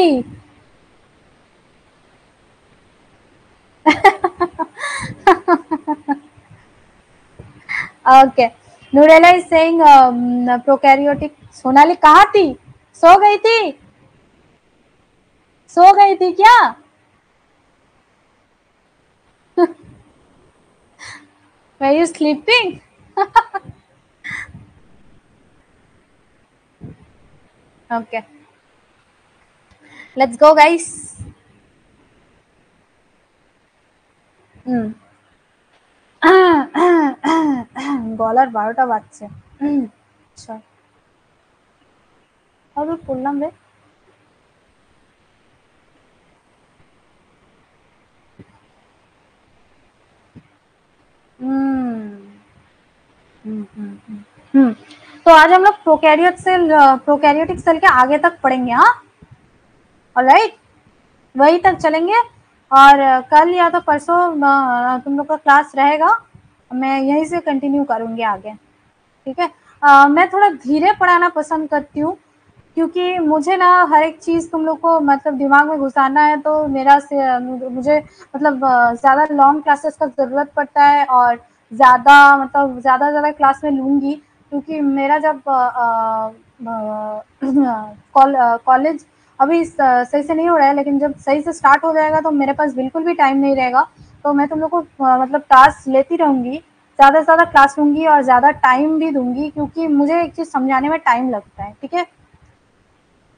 okay, Nurella is saying prokaryotic. Sonali कहाँ थी? सो गई थी? सो गई थी क्या? Were you sleeping? Okay, let's go guys. গলার 12টা বাজছে। আচ্ছা, আবার পড়লাম রে। हम्म, तो आज हम लोग प्रोकैरियोटिक सेल के आगे तक पढ़ेंगे। हाँ, ऑलराइट, वही तक चलेंगे। और कल या तो परसों तुम लोग का क्लास रहेगा, मैं यहीं से कंटिन्यू करूंगी आगे। ठीक है। मैं थोड़ा धीरे पढ़ाना पसंद करती हूँ, क्योंकि मुझे ना हर एक चीज़ तुम लोग को मतलब दिमाग में घुसाना है, तो मुझे मतलब ज़्यादा लॉन्ग क्लासेस का ज़रूरत पड़ता है, और ज़्यादा क्लास में लूँगी, क्योंकि मेरा जब कॉलेज अभी सही से नहीं हो रहा है, लेकिन जब सही से स्टार्ट हो जाएगा तो मेरे पास बिल्कुल भी टाइम नहीं रहेगा। तो मैं तुम लोग को मतलब टास्क लेती रहूँगी, ज़्यादा से ज़्यादा क्लास लूँगी और ज़्यादा टाइम भी दूँगी, क्योंकि मुझे एक चीज़ समझाने में टाइम लगता है। ठीक है।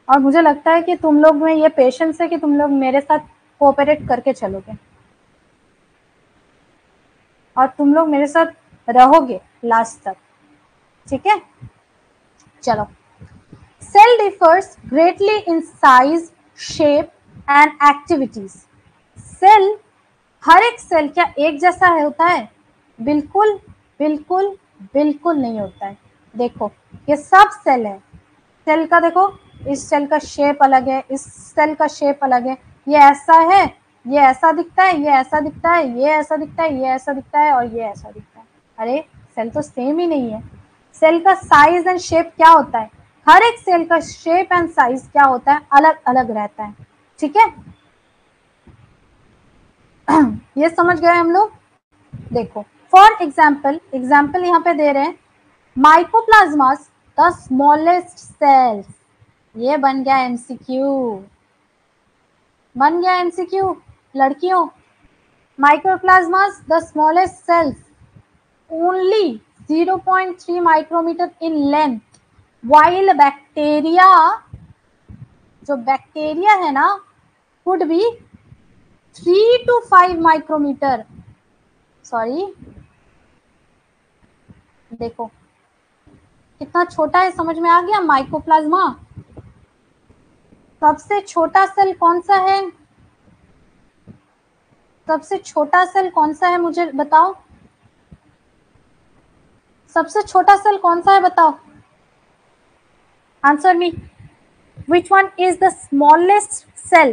और मुझे लगता है कि तुम लोग में ये पेशेंस है कि तुम लोग मेरे साथ कोऑपरेट करके चलोगे, और तुम लोग मेरे साथ रहोगे लास्ट तक। ठीक है, चलो। Cell differs greatly in size, shape and activities. Cell, हर एक सेल क्या एक जैसा होता है? बिल्कुल बिल्कुल बिल्कुल नहीं होता है। देखो, ये सब सेल है। सेल का देखो, इस सेल का शेप अलग है, इस सेल का शेप अलग है, ये ऐसा है, ये ऐसा दिखता है, ये ऐसा दिखता है, ये ऐसा दिखता है, ये ऐसा दिखता है, और ये ऐसा दिखता है। अरे, सेल तो सेम ही नहीं है। सेल का साइज एंड शेप क्या होता है? हर एक सेल का शेप एंड साइज क्या होता है? अलग अलग रहता है। ठीक है। ये समझ गए हम लोग? देखो, फॉर एग्जाम्पल यहाँ पे दे रहे हैं, माइकोप्लाज्मास द स्मॉलेस्ट सेल्स। ये बन गया एमसीक्यू, बन गया एमसीक्यू लड़कियों। Microplasmas the smallest cells, only 0.3 micrometre in length, while bacteria, जो बैक्टीरिया है ना, could be 3 to 5 micrometre. Sorry, देखो कितना छोटा है, समझ में आ गया? माइकोप्लाज्मा सबसे छोटा सेल कौन सा है? सबसे छोटा सेल कौन सा है, मुझे बताओ। सबसे छोटा सेल कौन सा है, बताओ। Answer me, which one is the smallest cell?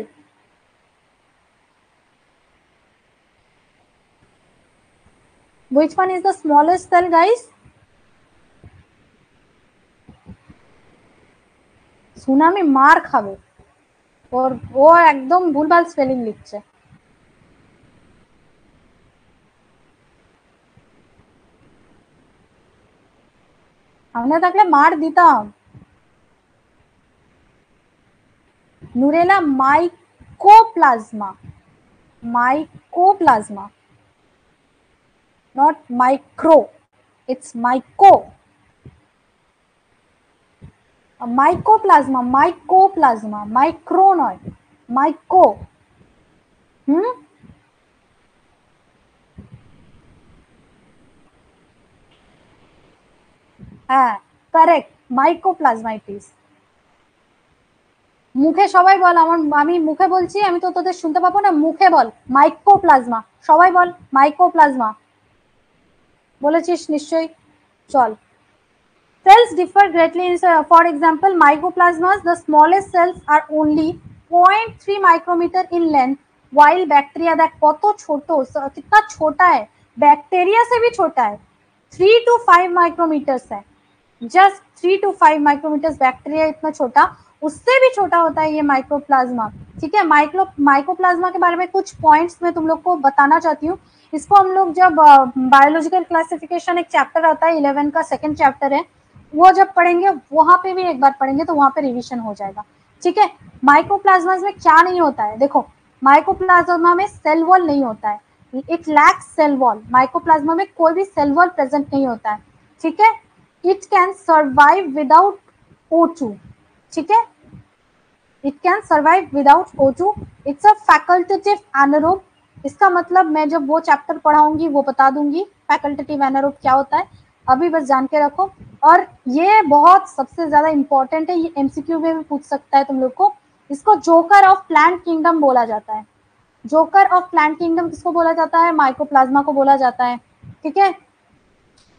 Which one is the smallest cell guys? Tsunami মার খাবে, ওর ও একদম ভুলভাল স্পেলিং লিখছে। আমরা থাকলে মার দিতাম। Nurella mycoplasma, mycoplasma, not micro, it's myco, mycoplasma, mycoplasma, micro নয়, মাইকো। হ্যাঁ কারেক্ট, মাইকোপ্লাজমাইটিস। মুখে সবাই বল, আমি মুখে বলছি, আমি তো তোদের শুনতে পাবো না, মুখে বল মাইকোপ্লাজমা, সবাই বল মাইকোপ্লাজমা। বলেছিস নিশ্চয়ই, চল। Cells differ greatly in, for example, mycoplasmas, the smallest cells are only 0.3 micrometer in length, while bacteria देख कतो छोटो, कितना छोटा है, बैक्टीरिया से भी छोटा है, 3 to 5 माइक्रोमीटर्स है, जस्ट 3 to 5 माइक्रोमीटर्स, बैक्टीरिया इतना छोटा, उससे भी छोटा होता है ये माइक्रोप्लाज्मा। ठीक है, माइक्रोप्लाज्मा के बारे में कुछ पॉइंट्स मैं तुम लोग को बताना चाहती हूँ। इसको हम लोग जब बायोलॉजिकल क्लासिफिकेशन एक चैप्टर आता है 11 का सेकंड चैप्टर है, वो जब पढ़ेंगे वहां पे भी एक बार पढ़ेंगे तो वहां पे रिवीजन हो जाएगा। ठीक है, माइक्रोप्लाज्मा में क्या नहीं होता है, देखो माइक्रोप्लाज्मा में सेल वॉल नहीं होता है, it lacks cell wall, microplasma में कोई भी सेल वॉल प्रेजेंट नहीं होता है। ठीक है, it can survive without O2, ठीक है, it can survive without O2, it's a facultative anaerobe. इसका मतलब मैं जब वो चैप्टर पढ़ाऊंगी वो बता दूंगी फैकल्टेटिव एनारोब क्या होता है, अभी बस जान के रखो। और ये बहुत सबसे ज्यादा इंपॉर्टेंट है, ये एमसीक्यू में भी पूछ सकता है तुम लोग को। इसको जोकर ऑफ प्लांट किंगडम बोला जाता है। जोकर ऑफ प्लांट किंगडम किसको बोला जाता है, माइक्रोप्लाज्मा को बोला जाता है। ठीक है,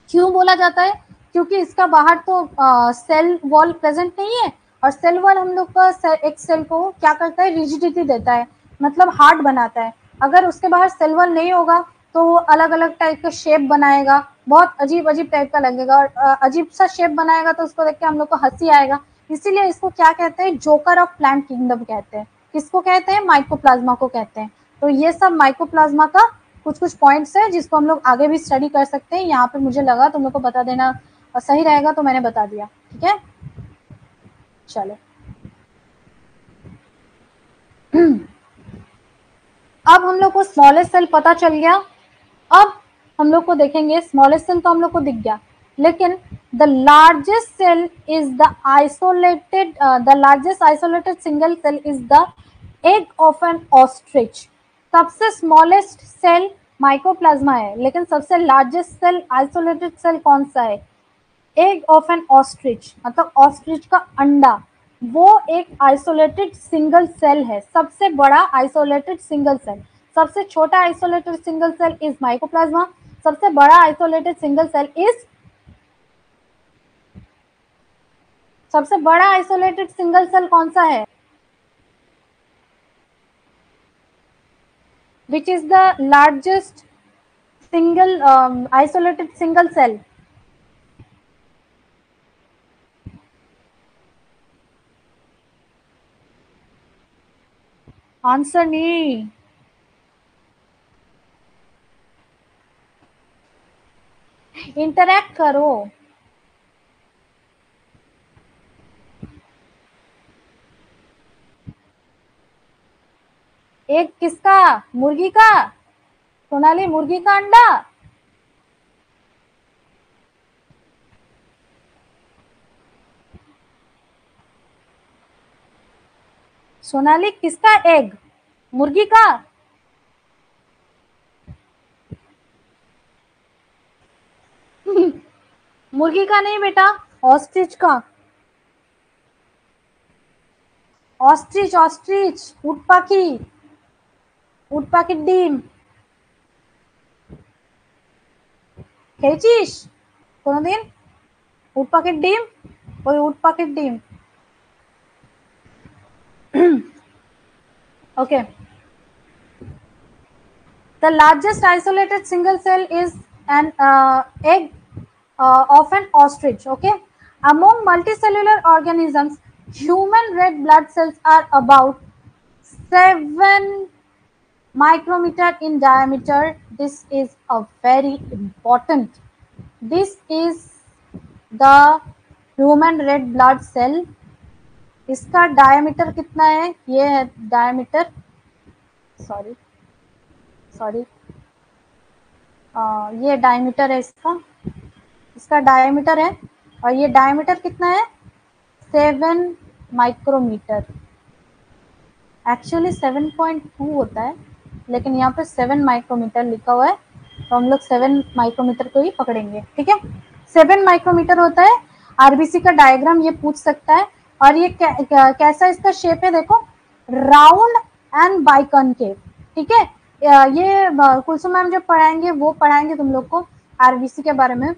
क्यों बोला जाता है, क्योंकि इसका बाहर तो सेल वॉल प्रेजेंट नहीं है, और सेल वॉल हम लोग का एक सेल को क्या करता है, रिजिडिटी देता है, मतलब हार्ड बनाता है। अगर उसके बाहर सेल वॉल नहीं होगा तो वो अलग अलग टाइप का शेप बनाएगा, बहुत अजीब अजीब टाइप का लगेगा, और अजीब सा शेप बनाएगा तो उसको देख के हम लोग को हंसी आएगा। इसीलिए इसको क्या कहते हैं, जोकर ऑफ प्लांट किंगडम कहते हैं। किसको कहते हैं, माइक्रोप्लाज्मा को कहते हैं। तो ये सब माइक्रोप्लाज्मा का कुछ कुछ पॉइंट्स है जिसको हम लोग आगे भी स्टडी कर सकते हैं। यहाँ पे मुझे लगा तुम लोग को बता देना सही रहेगा तो मैंने बता दिया। ठीक है, चलो अब हम लोग को स्मॉलेस्ट सेल पता चल गया। अब हम लोग को देखेंगे, स्मॉलेस्ट सेल तो हम लोग को दिख गया, लेकिन the largest cell is the isolated, the largest isolated single cell is the egg of an ostrich. सबसे स्मॉलेस्ट सेल माइक्रोप्लाज्मा है, लेकिन सबसे लार्जेस्ट सेल आइसोलेटेड सेल कौन सा है, एग ऑफ एन ऑस्ट्रिच, मतलब ऑस्ट्रिच का अंडा, वो एक आइसोलेटेड सिंगल सेल है, सबसे बड़ा आइसोलेटेड सिंगल सेल। सबसे छोटा isolated single cell is microplasma, सबसे बड़ा आइसोलेटेड सिंगल सेल इज, सबसे बड़ा आइसोलेटेड सिंगल सेल कौन सा है, which is the largest single isolated single cell. Answer नहीं, इंटरैक्ट करो। एक किसका, मुर्गी का, सोनाली मुर्गी का अंडा। सोनाली किसका एग, मुर्गी का। मुर्गी का नहीं बेटा, ऑस्ट्रिच का। ऑस्ट्रिच, ऑस्ट्रिच, উট পাখি, উট পাখির ডিম খেয়েছিস কোনোদিন, উট পাখির ডিম, ওই উট পাখির ডিম। Okay, the largest isolated single cell is an egg of an ostrich. Okay, among multicellular organisms Human red blood cells are about 7 micrometer in diameter. This is a very important. This is the human red blood cell. इसका diameter कितना है? ये है diameter, sorry sorry, ये diameter है इसका, इसका diameter है, और ये डायमीटर कितना है? 7 माइक्रोमीटर। एक्चुअली 7.2 होता है, लेकिन यहाँ पे 7 माइक्रोमीटर लिखा हुआ है, तो हम लोग 7 माइक्रोमीटर को ही पकड़ेंगे, ठीक है। 7 माइक्रोमीटर होता है। आरबीसी का डायग्राम ये पूछ सकता है, और ये कैसा इसका शेप है, देखो, राउंड एंड बाइकॉनकेव, ठीक है। ये कुलसुम मैम जब पढ़ाएंगे वो पढ़ाएंगे तुम लोग को आरबीसी के बारे में।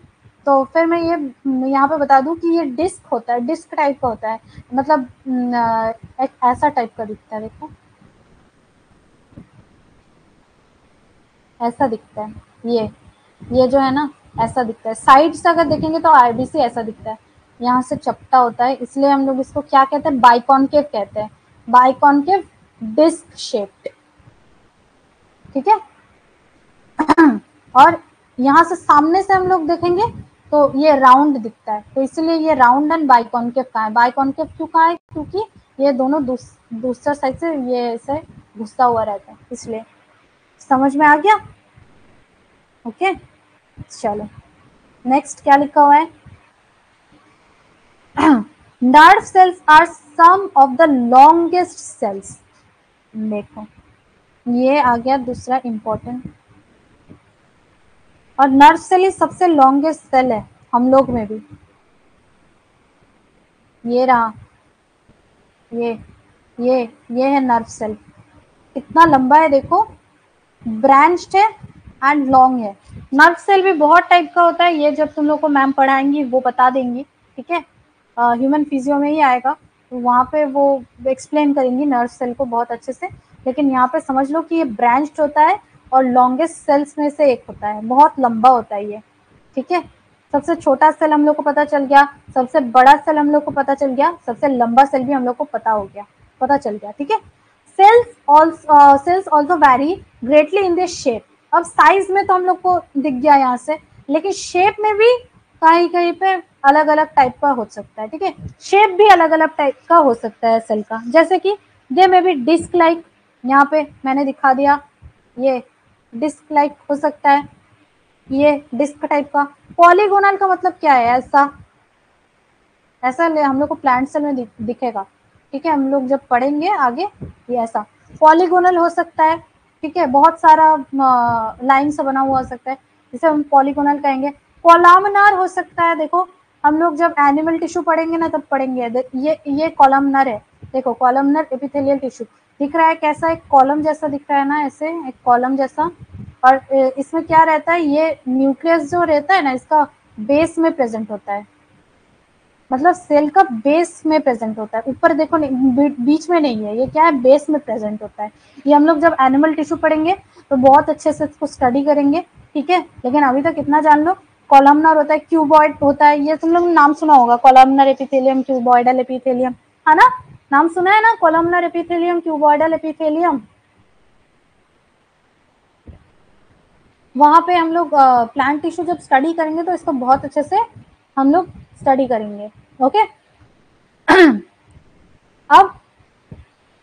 तो फिर मैं ये यहाँ पे बता दूं कि ये डिस्क होता है, डिस्क टाइप का होता है, मतलब एक ऐसा टाइप का दिखता है, देखो ऐसा दिखता है, ये जो है ना ऐसा दिखता है। साइड से अगर देखेंगे तो आरबीसी ऐसा दिखता है, यहाँ से चपटा होता है, इसलिए हम लोग इसको क्या कहते हैं? बाइकॉनकेव कहते हैं, बाइकॉनकेव डिस्क शेप्ड, ठीक है। और यहाँ से सामने से हम लोग देखेंगे तो ये राउंड दिखता है, तो इसलिए ये राउंड एंड बाइकॉनकेव कहा है। बाइकॉनकेव क्यों कहा है? क्योंकि ये दोनों दूसरा साइड से ये ऐसे घुसा हुआ रहता है, इसलिए। समझ में आ गया? ओके, चलो नेक्स्ट क्या लिखा हुआ है? Nerve cells are some of the longest cells. देखो ये आ गया दूसरा इंपॉर्टेंट, और नर्व सेल ही सबसे लॉन्गेस्ट सेल है हम लोग में भी। ये रहा, ये है नर्व सेल, कितना लंबा है देखो, ब्रांच्ड है एंड लॉन्ग है। नर्व सेल भी बहुत टाइप का होता है, ये जब तुम लोग को मैम पढ़ाएंगी वो बता देंगी, ठीक है। ह्यूमन फिजियो में ही आएगा, तो वहाँ पे वो एक्सप्लेन करेंगी नर्व सेल को बहुत अच्छे से। लेकिन यहाँ पे समझ लो कि ये ब्रांच्ड होता है और लॉन्गेस्ट सेल्स में से एक होता है, बहुत लंबा होता है ये, ठीक है। सबसे छोटा सेल हम लोग को पता चल गया, सबसे बड़ा सेल हम लोग को पता चल गया, सबसे लंबा सेल भी हम लोग को पता चल गया, ठीक है। Cells also very greatly in this shape. अब साइज में तो हम लोग को दिख गया यहाँ से, लेकिन शेप में भी कहीं कहीं पे अलग अलग टाइप का हो सकता है, ठीक है। शेप भी अलग अलग टाइप का हो सकता है सेल का, जैसे कि दे में भी डिस्क लाइक, यहाँ पे मैंने दिखा दिया, ये डिस्क लाइक हो सकता है, ये डिस्क टाइप का। पॉलीगोनल का मतलब क्या है? ऐसा ऐसा हम लोग को प्लांट सेल में दिखेगा, ठीक है। हम लोग जब पढ़ेंगे आगे, ये ऐसा पॉलीगोनल हो सकता है, ठीक है। बहुत सारा लाइन से बना हुआ हो सकता है, जिसे हम पॉलीगोनल कहेंगे। कॉलमनर हो सकता है, देखो हम लोग जब एनिमल टिश्यू पढ़ेंगे ना तब पढ़ेंगे, ये कॉलमनर है, देखो कॉलमनर एपिथेलियल टिश्यू दिख रहा है, कैसा एक कॉलम जैसा दिख रहा है ना, ऐसे एक कॉलम जैसा। और इसमें क्या रहता है? ये न्यूक्लियस जो रहता है ना, इसका बेस में प्रेजेंट होता है, मतलब सेल का बेस में प्रेजेंट होता है, ऊपर देखो नहीं, बीच में नहीं है, ये क्या है? बेस में प्रेजेंट होता है। ये हम लोग जब एनिमल टिश्यू पढ़ेंगे तो बहुत अच्छे से इसको स्टडी करेंगे, ठीक है। लेकिन अभी तक इतना जान लो, कॉलमनर होता है, क्यूबॉइड होता है, ये तुम लोग नाम सुना होगा, कॉलमनर एपिथेलियम, क्यूबॉइडल एपिथेलियम, है ना? नाम सुना है ना, कॉलमनर एपिथेलियम, क्यूबॉइडल एपिथेलियम। वहां पे हम लोग प्लांट टिश्यू जब स्टडी करेंगे तो इसको बहुत अच्छे से हम लोग स्टडी करेंगे, ओके। अब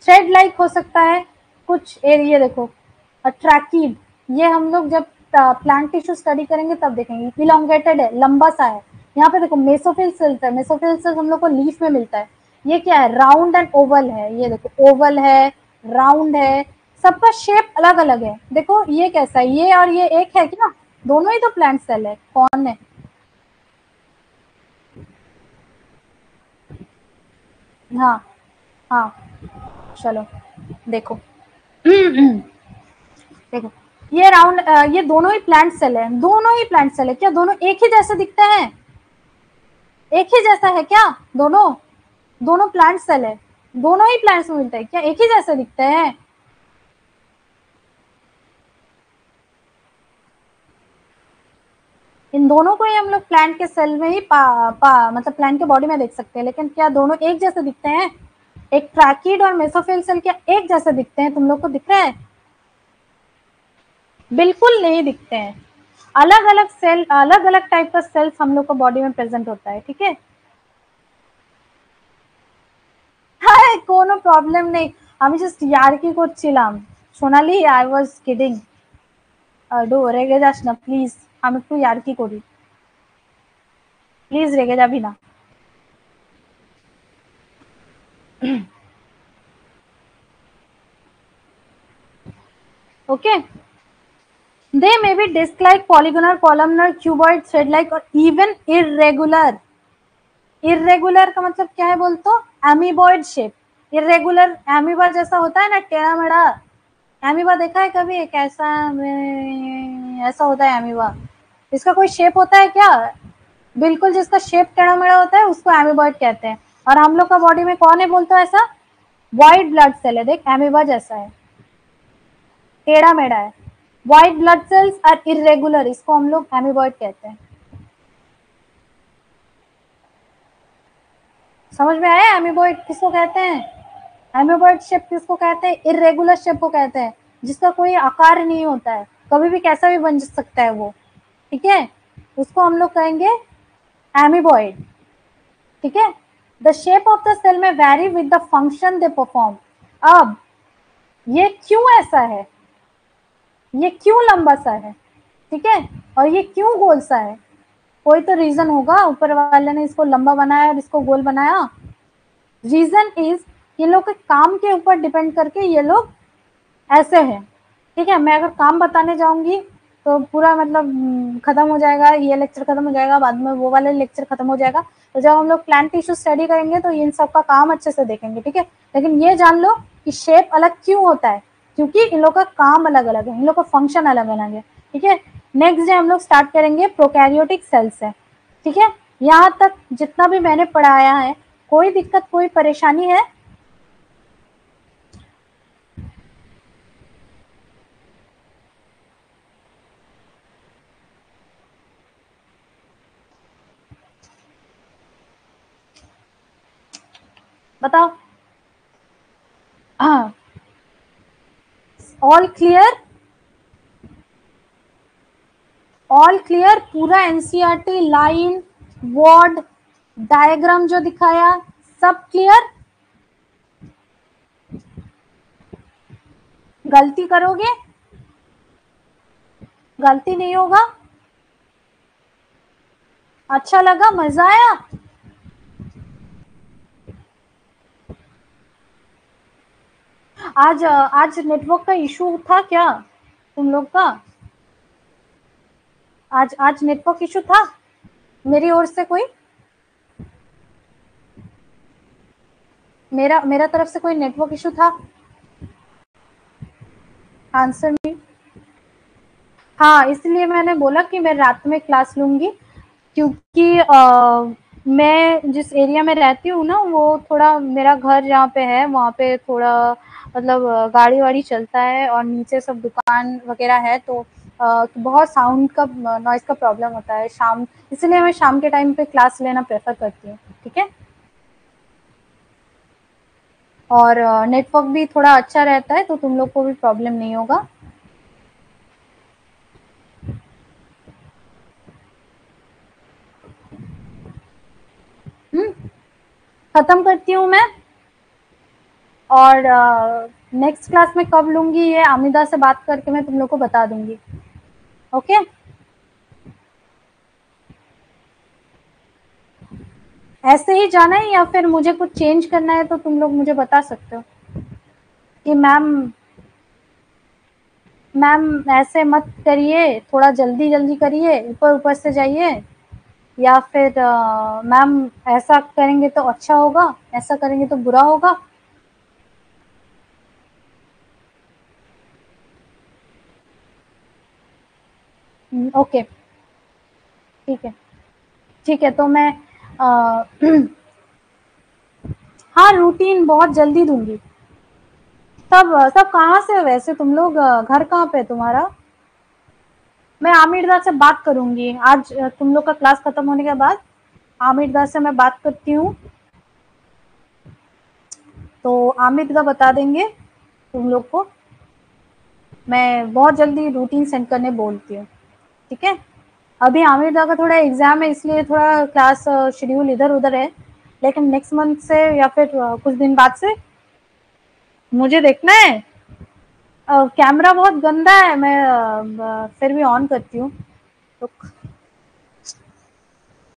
थ्रेड लाइक हो सकता है कुछ एरिया, देखो ट्रैकीड, ये हम लोग जब प्लांट टिश्यू स्टडी करेंगे तब देखेंगे। इलोंगेटेड है, लंबा सा है। यहाँ पे देखो मेसोफिल सेल्स है, मेसोफिल सेल्स हम लोग को लीफ में मिलता है। ये क्या है? राउंड एंड ओवल है, ये देखो ओवल है, राउंड है, सबका शेप अलग अलग है। देखो ये कैसा है, ये और ये एक है क्या? दोनों ही तो प्लांट सेल है, कौन है? हाँ हाँ, चलो देखो। देखो ये राउंड, ये दोनों ही प्लांट सेल है, दोनों ही प्लांट सेल है। क्या दोनों एक ही जैसे दिखते हैं? एक ही जैसा है क्या? दोनों दोनों प्लांट सेल है, दोनों ही प्लांट्स में मिलता है क्या? एक ही जैसे दिखते हैं? इन दोनों को ही हम लोग प्लांट के सेल में ही मतलब प्लांट के बॉडी में देख सकते हैं, लेकिन क्या दोनों एक जैसे दिखते हैं? एक ट्रैकिड और मेसोफिल सेल क्या एक जैसे दिखते हैं? तुम लोग को दिख रहा है? बिल्कुल नहीं दिखते हैं। अलग अलग सेल, अलग अलग टाइप का सेल्स हम लोग को बॉडी में प्रेजेंट होता है, ठीक है? हाय, कोनो प्रॉब्लम नहीं, আমি জাস্ট ইয়ার্কি করছিলাম। সোনালি, আই ওয়াজ কিডিং। ডো রেগে যাস না প্লিজ, আমি একটু ইয়ার্কি করি, প্লিজ রেগে যাবি না। ওকে, they may be disc-like, polygonal, columnar, cuboid, thread-like or even irregular। irregular का मतलब क्या है बोल तो? Amoeboid shape. irregular एमीबा जैसा होता है ना, टेढ़ा मेढ़ा। एमीबा देखा है कभी? एक ऐसा ऐसा होता है एमीबा। इसका कोई शेप होता है क्या? बिल्कुल, जिसका शेप टेढ़ा मेढ़ा होता है उसको एमीबॉइड कहते हैं। और हम लोग का बॉडी में कौन है बोलते हो ऐसा? व्हाइट ब्लड सेल है, देख एमीबा जैसा है, टेढ़ा मेढ़ा है। White blood cells are irregular, इसको हम लोग एमीबॉइड कहते हैं। समझ में आया एमीबॉइड किसको कहते हैं? एमीबॉइड शेप किसको कहते हैं? इरेगुलर शेप को कहते हैं, जिसका कोई आकार नहीं होता है, कभी भी कैसा भी बन सकता है वो, ठीक है? उसको हम लोग कहेंगे एमीबॉइड, ठीक है? The shape of the cell may vary with the function they perform. अब ये क्यों ऐसा है, ये क्यों लंबा सा है, ठीक है, और ये क्यों गोल सा है? कोई तो रीजन होगा, ऊपर वाले ने इसको लंबा बनाया और इसको गोल बनाया। रीजन इज, ये लोग के काम के ऊपर डिपेंड करके ये लोग ऐसे हैं, ठीक है? मैं अगर काम बताने जाऊंगी तो पूरा मतलब खत्म हो जाएगा, ये लेक्चर खत्म हो जाएगा, बाद में वो वाला लेक्चर खत्म हो जाएगा। तो जब हम लोग प्लांट टिश्यू स्टडी करेंगे तो इन सब का काम अच्छे से देखेंगे, ठीक है? लेकिन ये जान लो कि शेप अलग क्यों होता है, क्योंकि इन लोग का काम अलग अलग है, इन लोग का फंक्शन अलग अलग है, ठीक है? नेक्स्ट डे हम लोग स्टार्ट करेंगे प्रोकैरियोटिक सेल से, ठीक है? यहाँ तक जितना भी मैंने पढ़ाया है, कोई दिक्कत, कोई परेशानी है? बताओ। हाँ, ऑल क्लियर? All clear? पूरा एनसीईआरटी लाइन, वर्ड, डायग्राम जो दिखाया, सब क्लियर? गलती करोगे? गलती नहीं होगा? अच्छा लगा? मजा आया? आज नेटवर्क का इशू था क्या तुम लोग का? आज नेटवर्क इशू था मेरी ओर से? कोई मेरा तरफ से कोई नेटवर्क इशू था? Answer me. हाँ, इसलिए मैंने बोला कि मैं रात में क्लास लूंगी, क्योंकि मैं जिस एरिया में रहती हूँ ना, वो थोड़ा, मेरा घर जहाँ पे है वहाँ पे थोड़ा मतलब गाड़ी वाड़ी चलता है और नीचे सब दुकान वगैरह है, तो बहुत साउंड का, नॉइज का प्रॉब्लम होता है शाम, इसलिए मैं शाम के टाइम पे क्लास लेना प्रेफर करती हूँ, ठीक है? और नेटवर्क भी थोड़ा अच्छा रहता है तो तुम लोग को भी प्रॉब्लम नहीं होगा। खत्म करती हूँ मैं, और नेक्स्ट क्लास में कब लूंगी ये आमिदा से बात करके मैं तुम लोग को बता दूंगी, ओके? ऐसे ही जाना है या फिर मुझे कुछ चेंज करना है तो तुम लोग मुझे बता सकते हो कि मैम ऐसे मत करिए, थोड़ा जल्दी जल्दी करिए, ऊपर ऊपर से जाइए, या फिर मैम ऐसा करेंगे तो अच्छा होगा, ऐसा करेंगे तो बुरा होगा। ओके, ठीक है, ठीक है, तो मैं आ, हाँ, रूटीन बहुत जल्दी दूंगी। सब सब कहाँ से हो वैसे तुम लोग? घर कहाँ पे है तुम्हारा? मैं आमिरदा से बात करूंगी आज, तुम लोग का क्लास खत्म होने के बाद आमिरदा से मैं बात करती हूँ, तो आमिरदा बता देंगे तुम लोग को। मैं बहुत जल्दी रूटीन सेंड करने बोलती हूँ, ठीक है। अभी आमिरदा का थोड़ा एग्जाम है, इसलिए थोड़ा क्लास शेड्यूल इधर उधर है, लेकिन नेक्स्ट मंथ से या फिर कुछ दिन बाद से मुझे देखना है। कैमरा बहुत गंदा है, मैं फिर भी ऑन करती हूँ। तो